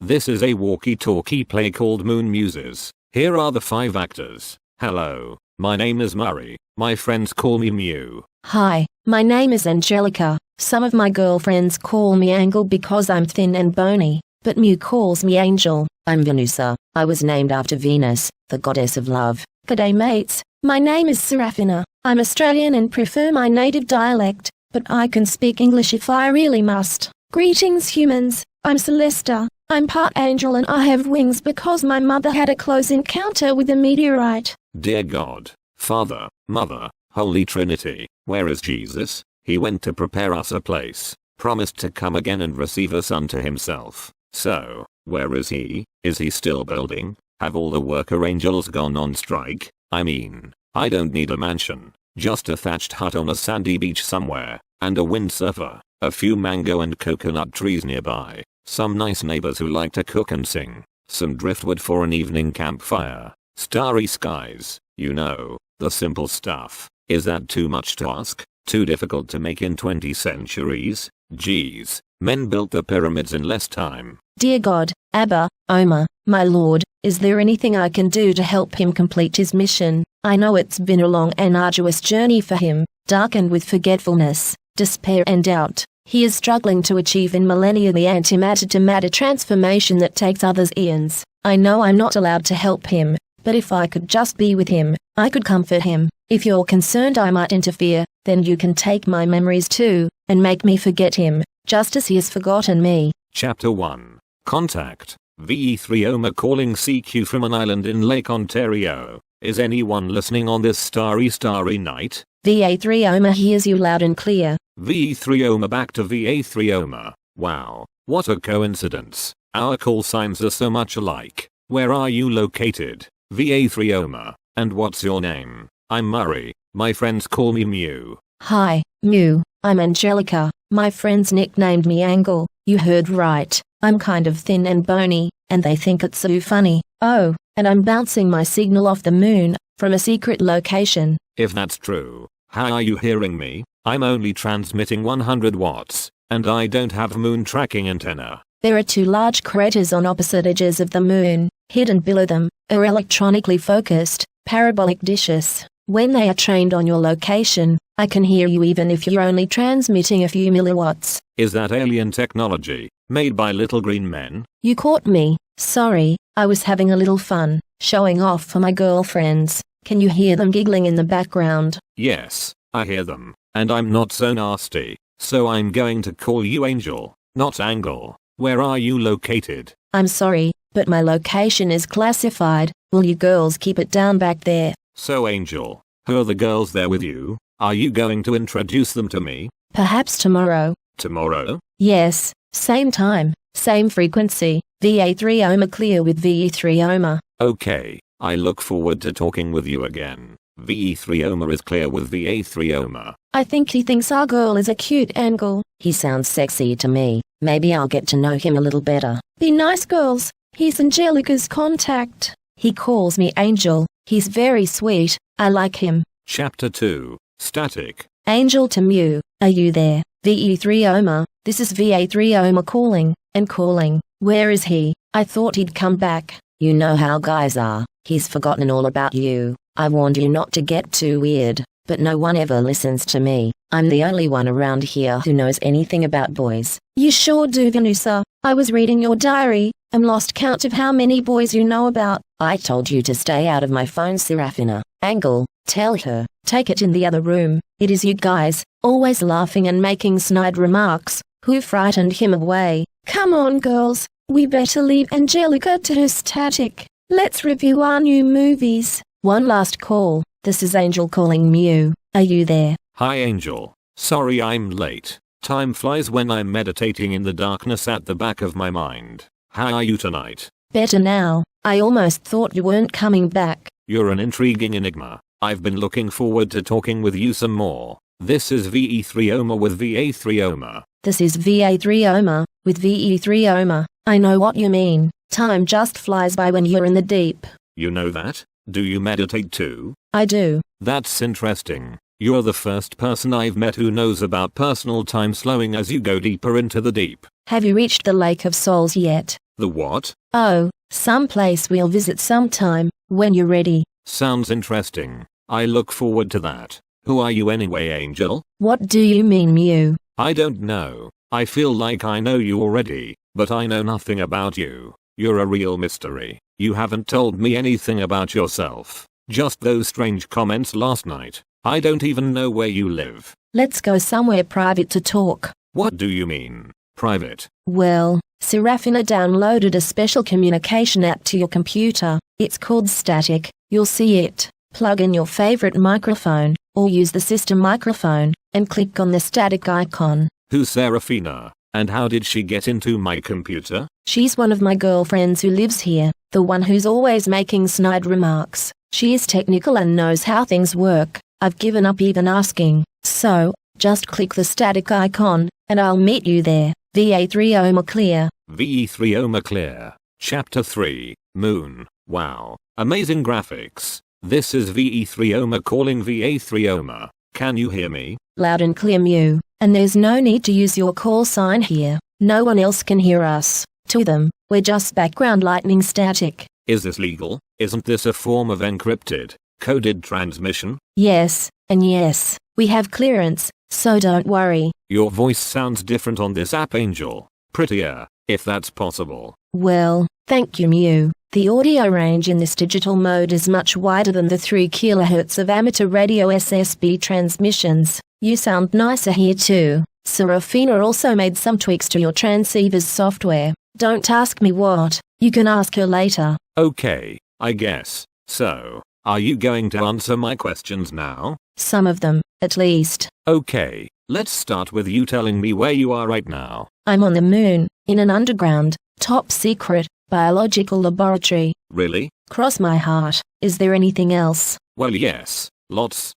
This is a walkie-talkie play called MOON-MUSES. Here are the 5 actors. Hello, my name is Murray. My friends call me Mew. Hi, my name is Angelica. Some of my girlfriends call me Angle because I'm thin and bony, but Mew calls me Angel. I'm Venusa. I was named after Venus, the goddess of love. G'day mates, my name is Serafina. I'm Australian and prefer my native dialect, but I can speak English if I really must. Greetings humans, I'm Celesta. I'm part angel and I have wings because my mother had a close encounter with a meteorite. Dear God, Father, Mother, Holy Trinity, where is Jesus? He went to prepare us a place, promised to come again and receive us unto himself. So, where is he? Is he still building? Have all the worker angels gone on strike? I mean, I don't need a mansion, just a thatched hut on a sandy beach somewhere, and a windsurfer, a few mango and coconut trees nearby, some nice neighbors who like to cook and sing, some driftwood for an evening campfire, starry skies, you know, the simple stuff. Is that too much to ask? Too difficult to make in 20 centuries? Geez, men built the pyramids in less time. Dear God, Abba, Oma, my lord, is there anything I can do to help him complete his mission? I know it's been a long and arduous journey for him, darkened with forgetfulness, despair and doubt. He is struggling to achieve in millennia the antimatter-to-matter transformation that takes others eons. I know I'm not allowed to help him, but if I could just be with him, I could comfort him. If you're concerned I might interfere, then you can take my memories too, and make me forget him, just as he has forgotten me. Chapter 1. Contact. VE3 Oma calling CQ from an island in Lake Ontario. Is anyone listening on this starry night? VA3 Oma hears you loud and clear. VE3 Oma back to VA3 Oma. Wow, what a coincidence. Our call signs are so much alike. Where are you located? VA3 Oma. And what's your name? I'm Murray. My friends call me Mew. Hi, Mew. I'm Angelica. My friends nicknamed me Angle. You heard right. I'm kind of thin and bony, and they think it's so funny. Oh, and I'm bouncing my signal off the moon, from a secret location. If that's true, how are you hearing me? I'm only transmitting 100 watts, and I don't have moon tracking antenna. There are 2 large craters on opposite edges of the moon. Hidden below them are electronically focused, parabolic dishes. When they are trained on your location, I can hear you even if you're only transmitting a few milliwatts. Is that alien technology, made by little green men? You caught me. Sorry, I was having a little fun, showing off for my girlfriends. Can you hear them giggling in the background? Yes, I hear them, and I'm not so nasty, so I'm going to call you Angel, not Angle. Where are you located? I'm sorry, but my location is classified. Will you girls keep it down back there? So Angel, who are the girls there with you? Are you going to introduce them to me? Perhaps tomorrow. Tomorrow? Yes, same time, same frequency. VA3 Oma clear with VE3 Oma. Okay, I look forward to talking with you again. VE3 Oma is clear with VA3 Oma. I think he thinks our girl is a cute Angle. He sounds sexy to me. Maybe I'll get to know him a little better. Be nice girls. He's Angelica's contact. He calls me Angel. He's very sweet. I like him. Chapter 2. Static. Angel to Mew. Are you there? VE3 Oma. This is VA3 Oma calling, and calling. Where is he? I thought he'd come back. You know how guys are. He's forgotten all about you. I warned you not to get too weird, but no one ever listens to me. I'm the only one around here who knows anything about boys. You sure do, Venusa. I was reading your diary. I'm lost count of how many boys you know about. I told you to stay out of my phone, Serafina. Angle, tell her. Take it in the other room. It is you guys, always laughing and making snide remarks, who frightened him away. Come on girls, we better leave Angelica to her static. Let's review our new movies. One last call. This is Angel calling Mew. Are you there? Hi Angel. Sorry I'm late. Time flies when I'm meditating in the darkness at the back of my mind. How are you tonight? Better now. I almost thought you weren't coming back. You're an intriguing enigma. I've been looking forward to talking with you some more. This is VE3 Oma with VA3 Oma. This is VA3 Oma with VE3 Oma. I know what you mean. Time just flies by when you're in the deep. You know that? Do you meditate too? I do. That's interesting. You're the first person I've met who knows about personal time slowing as you go deeper into the deep. Have you reached the Lake of Souls yet? The what? Oh, some place we'll visit sometime, when you're ready. Sounds interesting. I look forward to that. Who are you anyway, Angel? What do you mean, Mew? I don't know. I feel like I know you already, but I know nothing about you. You're a real mystery. You haven't told me anything about yourself. Just those strange comments last night. I don't even know where you live. Let's go somewhere private to talk. What do you mean, private? Well, Serafina downloaded a special communication app to your computer. It's called Static. You'll see it. Plug in your favorite microphone, or use the system microphone, and click on the static icon. Who's Serafina? And how did she get into my computer? She's one of my girlfriends who lives here, the one who's always making snide remarks. She is technical and knows how things work. I've given up even asking. So, just click the static icon, and I'll meet you there. VA3 Clear. VE3 Clear. Chapter 3, Moon. Wow. Amazing graphics. This is VE3 calling VA3. Can you hear me? Loud and clear, Mew. And there's no need to use your call sign here. No one else can hear us. To them, we're just background lightning static. Is this legal? Isn't this a form of encrypted, coded transmission? Yes, and yes. We have clearance, so don't worry. Your voice sounds different on this app, Angel. Prettier, if that's possible. Well, thank you, Mew. The audio range in this digital mode is much wider than the 3 kHz of amateur radio SSB transmissions. You sound nicer here too. Serafina also made some tweaks to your transceiver's software. Don't ask me what. You can ask her later. Okay, I guess. So, are you going to answer my questions now? Some of them, at least. Okay, let's start with you telling me where you are right now. I'm on the moon, in an underground, top secret, biological laboratory. Really? Cross my heart. Is there anything else? Well, yes. Lots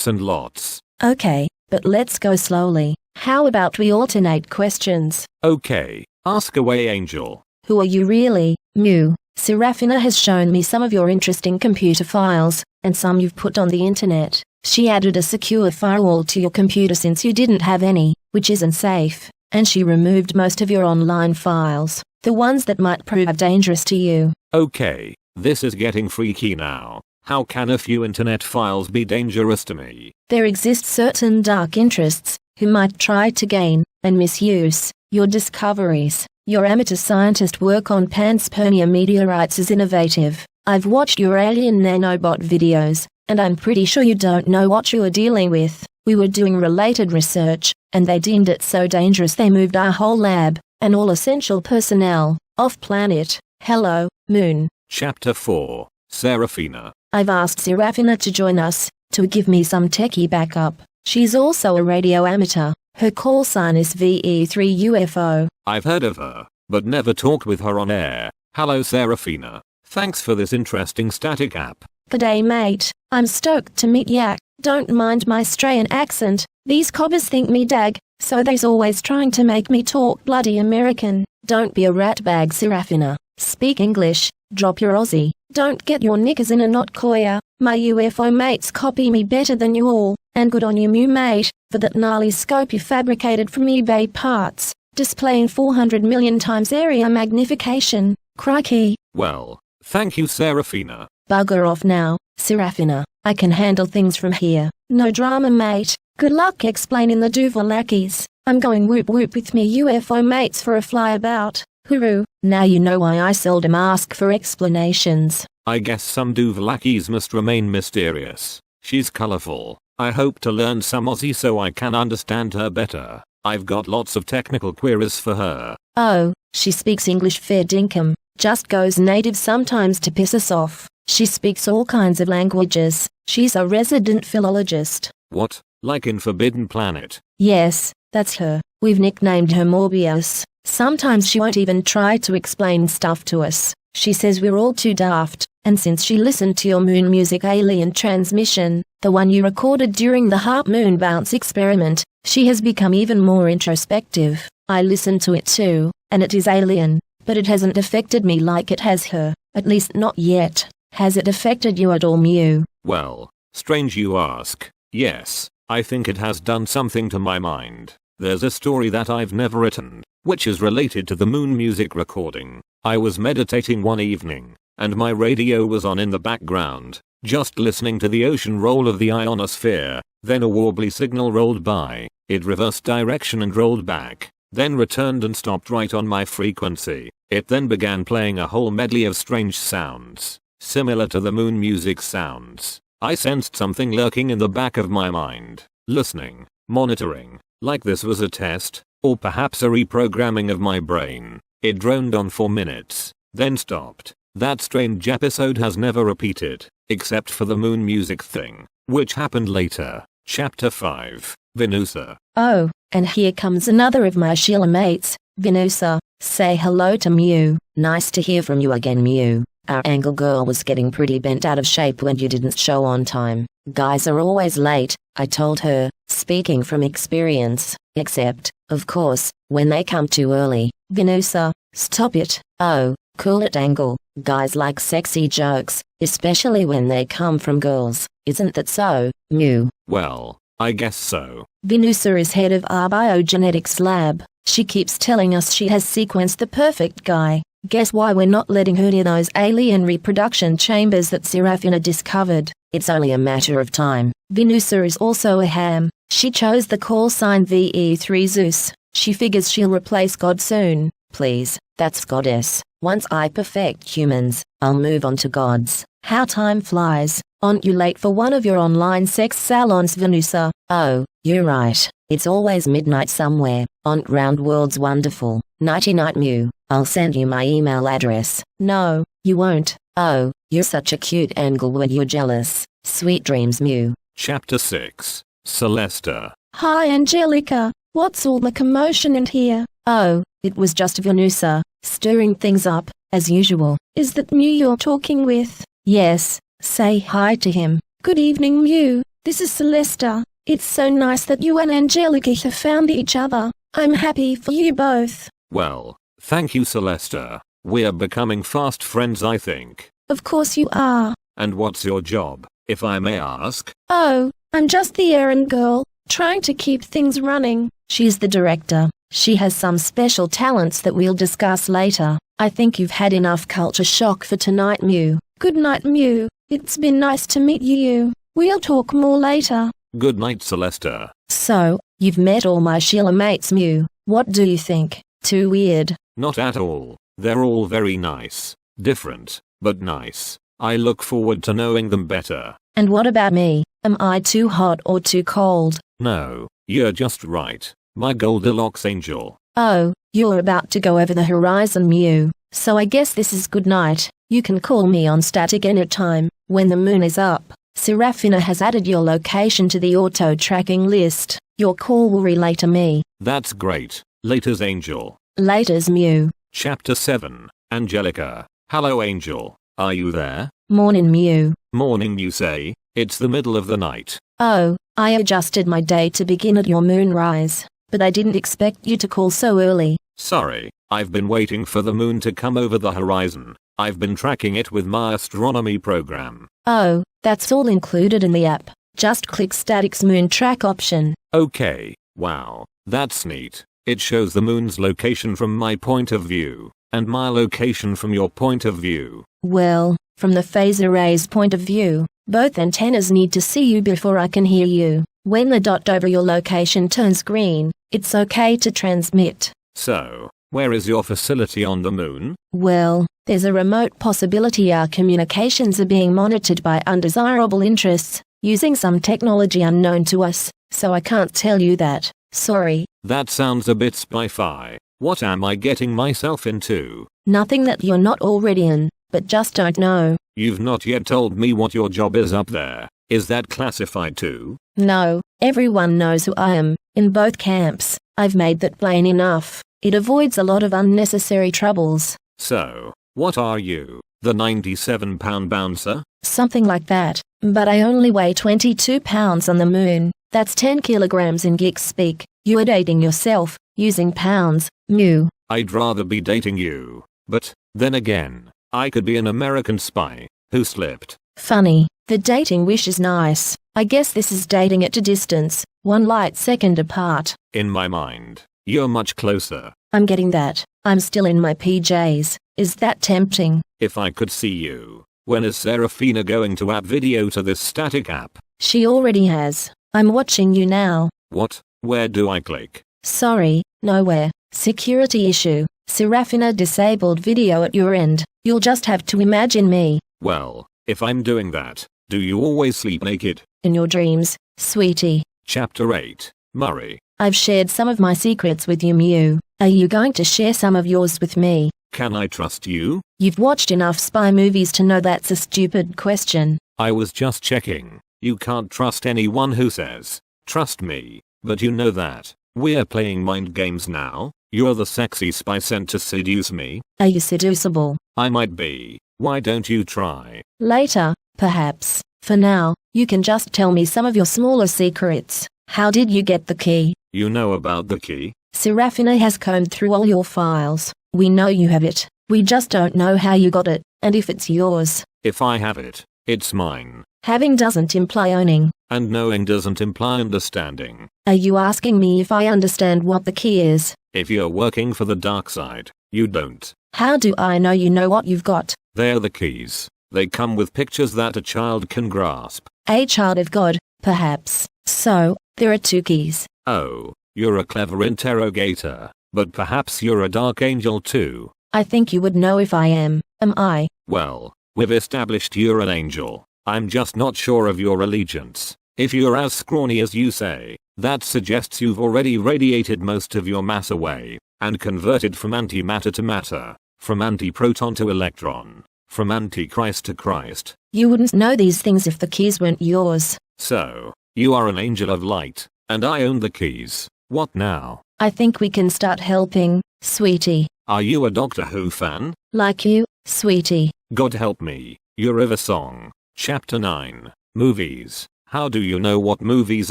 and lots. Okay, but let's go slowly. How about we alternate questions? Okay, ask away, Angel. Who are you really, Mew? Serafina has shown me some of your interesting computer files, and some you've put on the internet. She added a secure firewall to your computer since you didn't have any, which isn't safe, and she removed most of your online files, the ones that might prove dangerous to you. Okay, this is getting freaky now. How can a few internet files be dangerous to me? There exist certain dark interests who might try to gain and misuse your discoveries. Your amateur scientist work on panspermia meteorites is innovative. I've watched your alien nanobot videos, and I'm pretty sure you don't know what you are dealing with. We were doing related research, and they deemed it so dangerous they moved our whole lab, and all essential personnel, off-planet. Hello, Moon. Chapter 4, Serafina. I've asked Serafina to join us, to give me some techie backup. She's also a radio amateur. Her call sign is VE3UFO. I've heard of her, but never talked with her on air. Hello, Serafina. Thanks for this interesting static app. G'day, mate. I'm stoked to meet ya. Don't mind my Australian accent. These cobbers think me dag, so they's always trying to make me talk bloody American. Don't be a ratbag, Serafina. Speak English. Drop your Aussie. Don't get your knickers in a knot, Koya. My UFO mates copy me better than you all, and good on you, Mew mate, for that gnarly scope you fabricated from eBay parts, displaying 400 million times area magnification. Crikey. Well, thank you, Serafina. Bugger off now, Serafina. I can handle things from here. No drama, mate. Good luck explaining the Duvalakis. I'm going whoop whoop with me UFO mates for a flyabout. Hooroo. Now you know why I seldom ask for explanations. I guess some Duvalakis must remain mysterious. She's colorful. I hope to learn some Aussie so I can understand her better. I've got lots of technical queries for her. Oh, she speaks English fair dinkum. Just goes native sometimes to piss us off. She speaks all kinds of languages. She's a resident philologist. What? Like in Forbidden Planet? Yes, that's her. We've nicknamed her Morbius. Sometimes she won't even try to explain stuff to us. She says we're all too daft, and since she listened to your moon music alien transmission, the one you recorded during the Harp Moon Bounce experiment, she has become even more introspective. I listened to it too, and it is alien, but it hasn't affected me like it has her, at least not yet. Has it affected you at all, Mew? Well, strange you ask. Yes, I think it has done something to my mind. There's a story that I've never written, which is related to the moon music recording. I was meditating one evening, and my radio was on in the background, just listening to the ocean roll of the ionosphere. Then a warbly signal rolled by. It reversed direction and rolled back, then returned and stopped right on my frequency. It then began playing a whole medley of strange sounds, similar to the moon music sounds. I sensed something lurking in the back of my mind, listening, monitoring, like this was a test, or perhaps a reprogramming of my brain. It droned on for minutes, then stopped. That strange episode has never repeated, except for the moon music thing, which happened later. Chapter 5, Venusa. Oh, and here comes another of my Sheila mates, Venusa. Say hello to Mew. Nice to hear from you again, Mew. Our angle girl was getting pretty bent out of shape when you didn't show on time. Guys are always late, I told her, speaking from experience, except, of course, when they come too early. Venusa, stop it. Oh, cool it, Angle. Guys like sexy jokes, especially when they come from girls. Isn't that so, Mew? Well, I guess so. Venusa is head of our biogenetics lab. She keeps telling us she has sequenced the perfect guy. Guess why we're not letting her near those alien reproduction chambers that Serafina discovered? It's only a matter of time. Venusa is also a ham. She chose the call sign VE3 Zeus. She figures she'll replace God soon. Please, that's goddess. Once I perfect humans, I'll move on to gods. How time flies. Aren't you late for one of your online sex salons, Venusa? Oh, you're right. It's always midnight somewhere. Aren't round worlds wonderful? Nighty-night, Mew. I'll send you my email address. No, you won't. Oh, you're such a cute angle when you're jealous. Sweet dreams, Mew. Chapter 6, Celesta. Hi, Angelica. What's all the commotion in here? Oh, it was just Venusa, stirring things up, as usual. Is that Mew you're talking with? Yes, say hi to him. Good evening, Mew. This is Celesta. It's so nice that you and Angelica have found each other. I'm happy for you both. Well, thank you, Celesta. We're becoming fast friends, I think. Of course you are. And what's your job, if I may ask? Oh, I'm just the errand girl, trying to keep things running. She's the director. She has some special talents that we'll discuss later. I think you've had enough culture shock for tonight, Mew. Good night, Mew. It's been nice to meet you. We'll talk more later. Good night, Celesta. So, you've met all my Sheila mates, Mew. What do you think? Too weird? Not at all. They're all very nice. Different, but nice. I look forward to knowing them better. And what about me? Am I too hot or too cold? No, you're just right. My Goldilocks angel. Oh, you're about to go over the horizon, Mew. So I guess this is good night. You can call me on static anytime, when the moon is up. Serafina has added your location to the auto-tracking list. Your call will relay to me. That's great. Laters, angel. Laters, Mew. Chapter 7, Angelica. Hello, angel. Are you there? Morning, Mew. Morning, you say? It's the middle of the night. Oh, I adjusted my day to begin at your moonrise, but I didn't expect you to call so early. Sorry, I've been waiting for the moon to come over the horizon. I've been tracking it with my astronomy program. Oh, that's all included in the app. Just click Static's moon track option. Okay, wow, that's neat. It shows the moon's location from my point of view, and my location from your point of view. Well, from the phase array's point of view, both antennas need to see you before I can hear you. When the dot over your location turns green, it's okay to transmit. So, where is your facility on the moon? Well, there's a remote possibility our communications are being monitored by undesirable interests, using some technology unknown to us, so I can't tell you that. Sorry. That sounds a bit spy-fi. What am I getting myself into? Nothing that you're not already in, but just don't know. You've not yet told me what your job is up there. Is that classified too? No, everyone knows who I am, in both camps. I've made that plain enough. It avoids a lot of unnecessary troubles. So, what are you? The 97-pound bouncer? Something like that. But I only weigh 22 pounds on the moon. That's 10 kilograms in geek speak. You're dating yourself, using pounds, Mew. I'd rather be dating you. But, then again, I could be an American spy, who slipped. Funny, the dating wish is nice. I guess this is dating at a distance, one light second apart. In my mind, you're much closer. I'm getting that. I'm still in my PJs. Is that tempting? If I could see you. When is Serafina going to add video to this static app? She already has. I'm watching you now. What? Where do I click? Sorry, nowhere. Security issue. Serafina disabled video at your end. You'll just have to imagine me. Well, if I'm doing that, do you always sleep naked? In your dreams, sweetie. Chapter 8. Murray. I've shared some of my secrets with you, Mew. Are you going to share some of yours with me? Can I trust you? You've watched enough spy movies to know that's a stupid question. I was just checking. You can't trust anyone who says, trust me. But you know that. We're playing mind games now. You're the sexy spy sent to seduce me. Are you seducible? I might be. Why don't you try? Later, perhaps. For now, you can just tell me some of your smaller secrets. How did you get the key? You know about the key? Serafina has combed through all your files. We know you have it. We just don't know how you got it, and if it's yours. If I have it, it's mine. Having doesn't imply owning. And knowing doesn't imply understanding. Are you asking me if I understand what the key is? If you're working for the dark side, you don't. How do I know you know what you've got? They're the keys. They come with pictures that a child can grasp. A child of God, perhaps. So, there are 2 keys. Oh, you're a clever interrogator. But perhaps you're a dark angel too. I think you would know if I am I? Well, we've established you're an angel. I'm just not sure of your allegiance. If you're as scrawny as you say, that suggests you've already radiated most of your mass away, and converted from antimatter to matter, from antiproton to electron, from antichrist to Christ. You wouldn't know these things if the keys weren't yours. So, you are an angel of light, and I own the keys. What now? I think we can start helping, sweetie. Are you a Doctor Who fan? Like you, sweetie. God help me. Your River Song. Chapter 9. Movies. How do you know what movies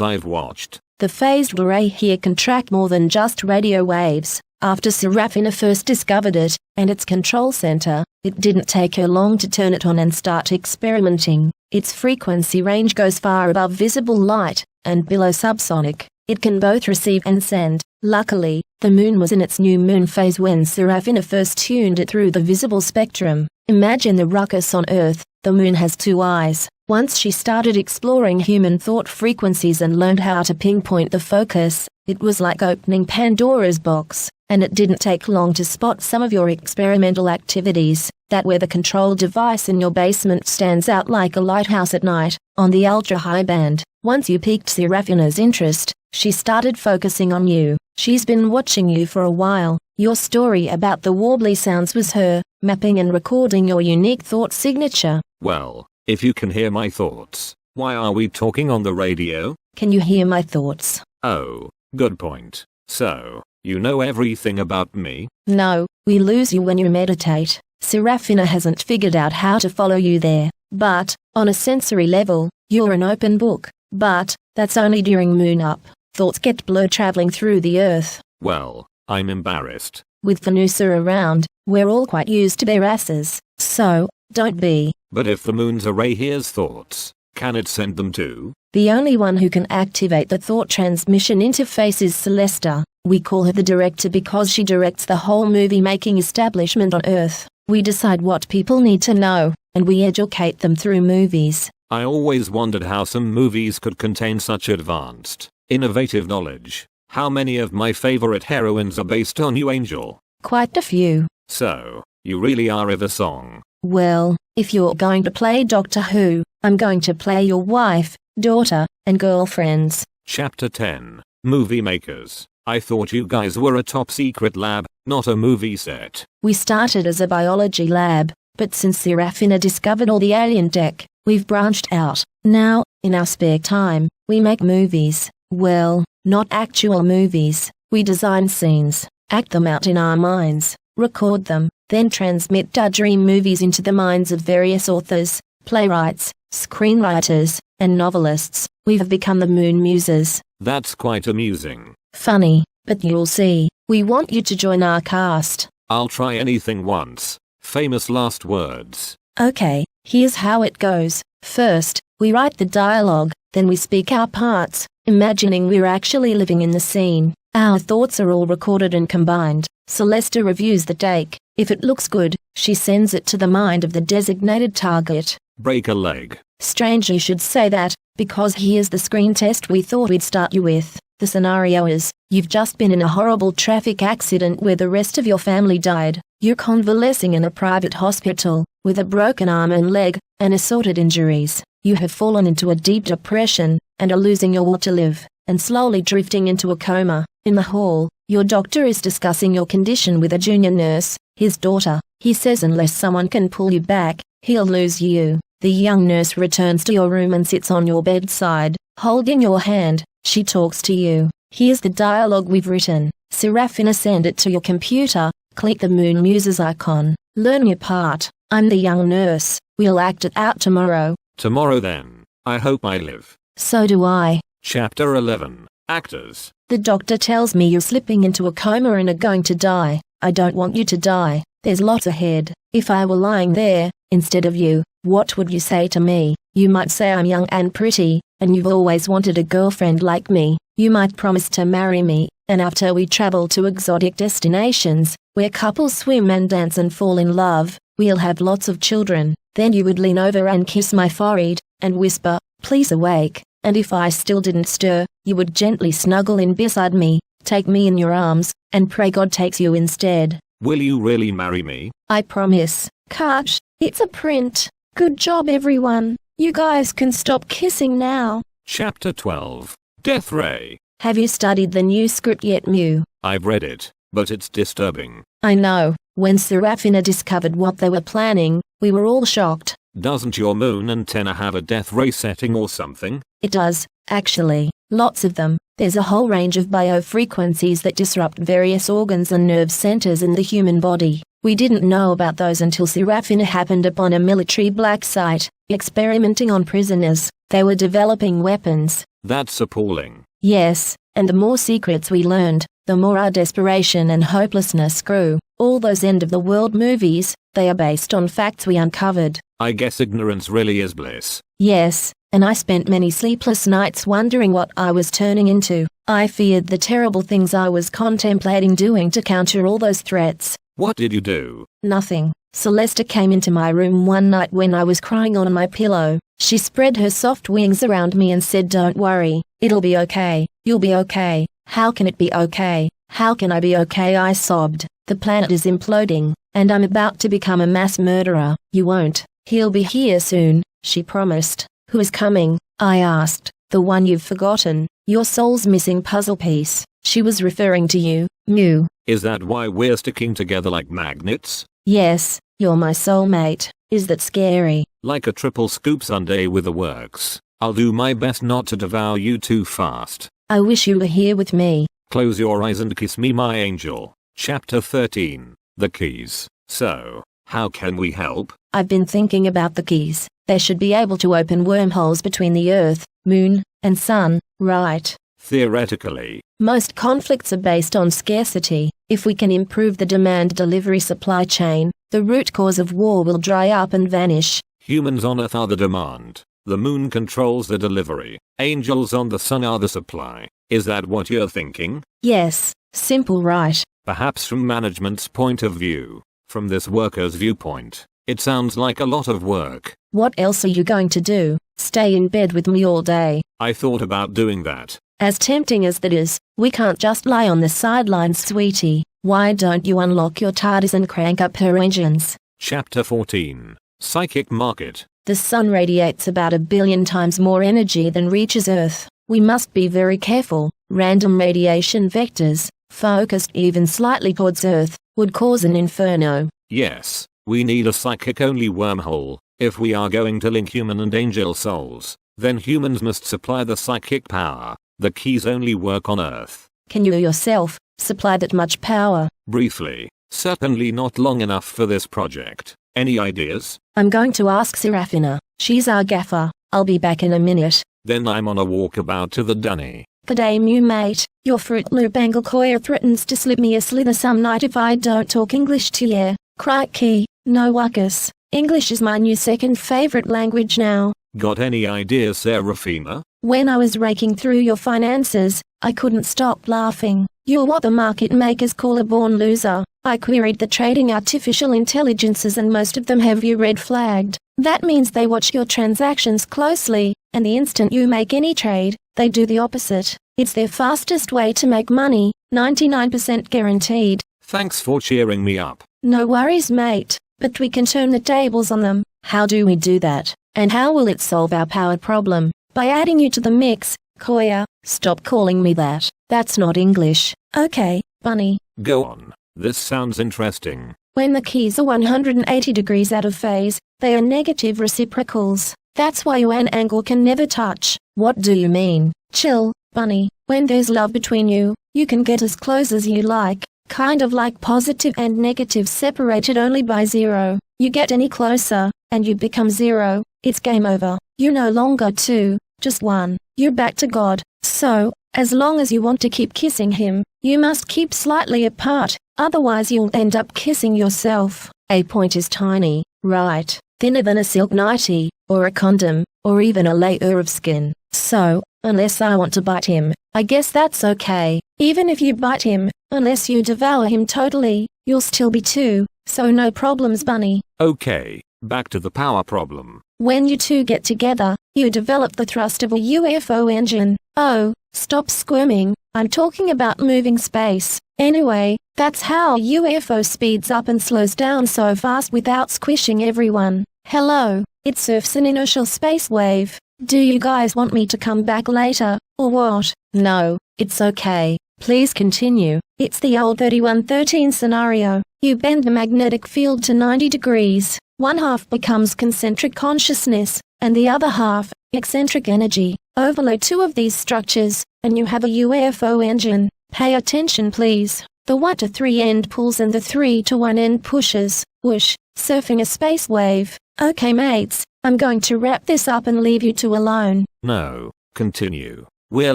I've watched? The phased array here can track more than just radio waves. After Serafina first discovered it, and its control center, it didn't take her long to turn it on and start experimenting. Its frequency range goes far above visible light, and below subsonic. It can both receive and send. Luckily, the moon was in its new moon phase when Serafina first tuned it through the visible spectrum. Imagine the ruckus on Earth. The moon has 2 eyes. Once she started exploring human thought frequencies and learned how to pinpoint the focus, it was like opening Pandora's box, and it didn't take long to spot some of your experimental activities. That weather control device in your basement stands out like a lighthouse at night, on the ultra-high band. Once you piqued Serafina's interest, she started focusing on you. She's been watching you for a while. Your story about the warbly sounds was her, mapping and recording your unique thought signature. Well, if you can hear my thoughts, why are we talking on the radio? Can you hear my thoughts? Oh, good point. So, you know everything about me? No, we lose you when you meditate. Serafina hasn't figured out how to follow you there. But, on a sensory level, you're an open book. But, that's only during moon up. Thoughts get blurred traveling through the earth. Well, I'm embarrassed. With Venusa around, we're all quite used to their asses. So, don't be. But if the moon's array hears thoughts, can it send them too? The only one who can activate the thought transmission interface is Celesta. We call her the director because she directs the whole movie-making establishment on Earth. We decide what people need to know, and we educate them through movies. I always wondered how some movies could contain such advanced, innovative knowledge. How many of my favorite heroines are based on you, Angel? Quite a few. So, you really are River Song. Well, if you're going to play Doctor Who, I'm going to play your wife, daughter, and girlfriends. Chapter 10. Movie Makers. I thought you guys were a top secret lab, not a movie set. We started as a biology lab, but since Serafina discovered all the alien tech, we've branched out. Now, in our spare time, we make movies. Well, not actual movies. We design scenes, act them out in our minds, record them, then transmit our dream movies into the minds of various authors, playwrights, screenwriters, and novelists. We have become the MOON-MUSES. That's quite amusing. Funny, but you'll see. We want you to join our cast. I'll try anything once. Famous last words. Okay, here's how it goes. First, we write the dialogue, then we speak our parts, imagining we're actually living in the scene. Our thoughts are all recorded and combined. Celesta reviews the take, If it looks good, she sends it to the mind of the designated target. Break a leg. Strange you should say that, because here's the screen test we thought we'd start you with. The scenario is, you've just been in a horrible traffic accident where the rest of your family died. You're convalescing in a private hospital, with a broken arm and leg, and assorted injuries. You have fallen into a deep depression, and are losing your will to live, and slowly drifting into a coma. In the hall, your doctor is discussing your condition with a junior nurse, his daughter. He says unless someone can pull you back, he'll lose you. The young nurse returns to your room and sits on your bedside, holding your hand. She talks to you. Here's the dialogue we've written. Serafina, send it to your computer. Click the MOON-MUSES icon. Learn your part. I'm the young nurse. We'll act it out tomorrow. Tomorrow then. I hope I live. So do I. Chapter 11. Actors. The doctor tells me you're slipping into a coma and are going to die. I don't want you to die. There's lots ahead. If I were lying there, instead of you, what would you say to me? You might say I'm young and pretty, and you've always wanted a girlfriend like me. You might promise to marry me, and after we travel to exotic destinations, where couples swim and dance and fall in love, we'll have lots of children. Then you would lean over and kiss my forehead, and whisper, please awake. And if I still didn't stir, you would gently snuggle in beside me, take me in your arms, and pray God takes you instead. Will you really marry me? I promise. Catch, it's a print. Good job everyone. You guys can stop kissing now. Chapter 12. Death Ray. Have you studied the new script yet, Mew? I've read it, but it's disturbing. I know. When Serafina discovered what they were planning, we were all shocked. Doesn't your moon antenna have a death ray setting or something? It does, actually. Lots of them. There's a whole range of biofrequencies that disrupt various organs and nerve centers in the human body. We didn't know about those until Serafina happened upon a military black site, experimenting on prisoners. They were developing weapons. That's appalling. Yes, and the more secrets we learned, the more our desperation and hopelessness grew. All those end-of-the-world movies, they are based on facts we uncovered. I guess ignorance really is bliss. Yes, and I spent many sleepless nights wondering what I was turning into. I feared the terrible things I was contemplating doing to counter all those threats. What did you do? Nothing. Celesta came into my room one night when I was crying on my pillow. She spread her soft wings around me and said, don't worry, it'll be okay. You'll be okay. How can it be okay? How can I be okay? I sobbed. The planet is imploding, and I'm about to become a mass murderer. You won't. He'll be here soon, she promised. Who is coming? I asked. The one you've forgotten. Your soul's missing puzzle piece. She was referring to you, Mew. Is that why we're sticking together like magnets? Yes, you're my soulmate. Is that scary? Like a triple scoop sundae with the works. I'll do my best not to devour you too fast. I wish you were here with me. Close your eyes and kiss me, my angel. Chapter 13. The keys. So, how can we help? I've been thinking about the keys. They should be able to open wormholes between the Earth, Moon, and Sun, right? Theoretically. Most conflicts are based on scarcity. If we can improve the demand-delivery supply chain, the root cause of war will dry up and vanish. Humans on Earth are the demand. The moon controls the delivery. Angels on the sun are the supply. Is that what you're thinking? Yes. Simple, right? Perhaps from management's point of view. From this worker's viewpoint, it sounds like a lot of work. What else are you going to do? Stay in bed with me all day? I thought about doing that. As tempting as that is, we can't just lie on the sidelines, sweetie. Why don't you unlock your TARDIS and crank up her engines? Chapter 14. Psychic Market. The sun radiates about 1 billion times more energy than reaches Earth. We must be very careful. Random radiation vectors, focused even slightly towards Earth, would cause an inferno. Yes, we need a psychic-only wormhole. If we are going to link human and angel souls, then humans must supply the psychic power. The keys only work on Earth. Can you yourself supply that much power? Briefly. Certainly not long enough for this project. Any ideas? I'm going to ask Serafina. She's our gaffer. I'll be back in a minute. Then I'm on a walkabout to the dunny. G'day, Mew mate. Your Fruit Loop Anglecoyer threatens to slip me a slither some night if I don't talk English to ya. Crikey, no wuckus. English is my new second favorite language now. Got any ideas, Serafina? When I was raking through your finances, I couldn't stop laughing. You're what the market makers call a born loser. I queried the trading artificial intelligences and most of them have you red flagged. That means they watch your transactions closely, and the instant you make any trade, they do the opposite. It's their fastest way to make money, 99% guaranteed. Thanks for cheering me up. No worries, mate, but we can turn the tables on them. How do we do that? And how will it solve our power problem? By adding you to the mix. Koya, stop calling me that. That's not English. Okay, Bunny. Go on. This sounds interesting. When the keys are 180 degrees out of phase, they are negative reciprocals. That's why you and angle can never touch. What do you mean? Chill, Bunny. When there's love between you, you can get as close as you like. Kind of like positive and negative separated only by zero. You get any closer, and you become zero. It's game over. You're no longer two, just one. You're back to God. So, as long as you want to keep kissing him, you must keep slightly apart, otherwise you'll end up kissing yourself. A point is tiny, right? Thinner than a silk nightie, or a condom, or even a layer of skin. So, unless I want to bite him, I guess that's okay. Even if you bite him, unless you devour him totally, you'll still be two, so no problems, Bunny. Okay, back to the power problem. When you two get together, you develop the thrust of a UFO engine. Oh, stop squirming, I'm talking about moving space. Anyway, that's how a UFO speeds up and slows down so fast without squishing everyone. Hello, it surfs an inertial space wave. Do you guys want me to come back later, or what? No, it's okay. Please continue. It's the old 3113 scenario. You bend the magnetic field to 90 degrees. One half becomes concentric consciousness, and the other half, eccentric energy. Overload two of these structures, and you have a UFO engine. Pay attention please. The 1 to 3 end pulls and the 3 to 1 end pushes. Whoosh, surfing a space wave. Okay mates, I'm going to wrap this up and leave you two alone. No, continue. We're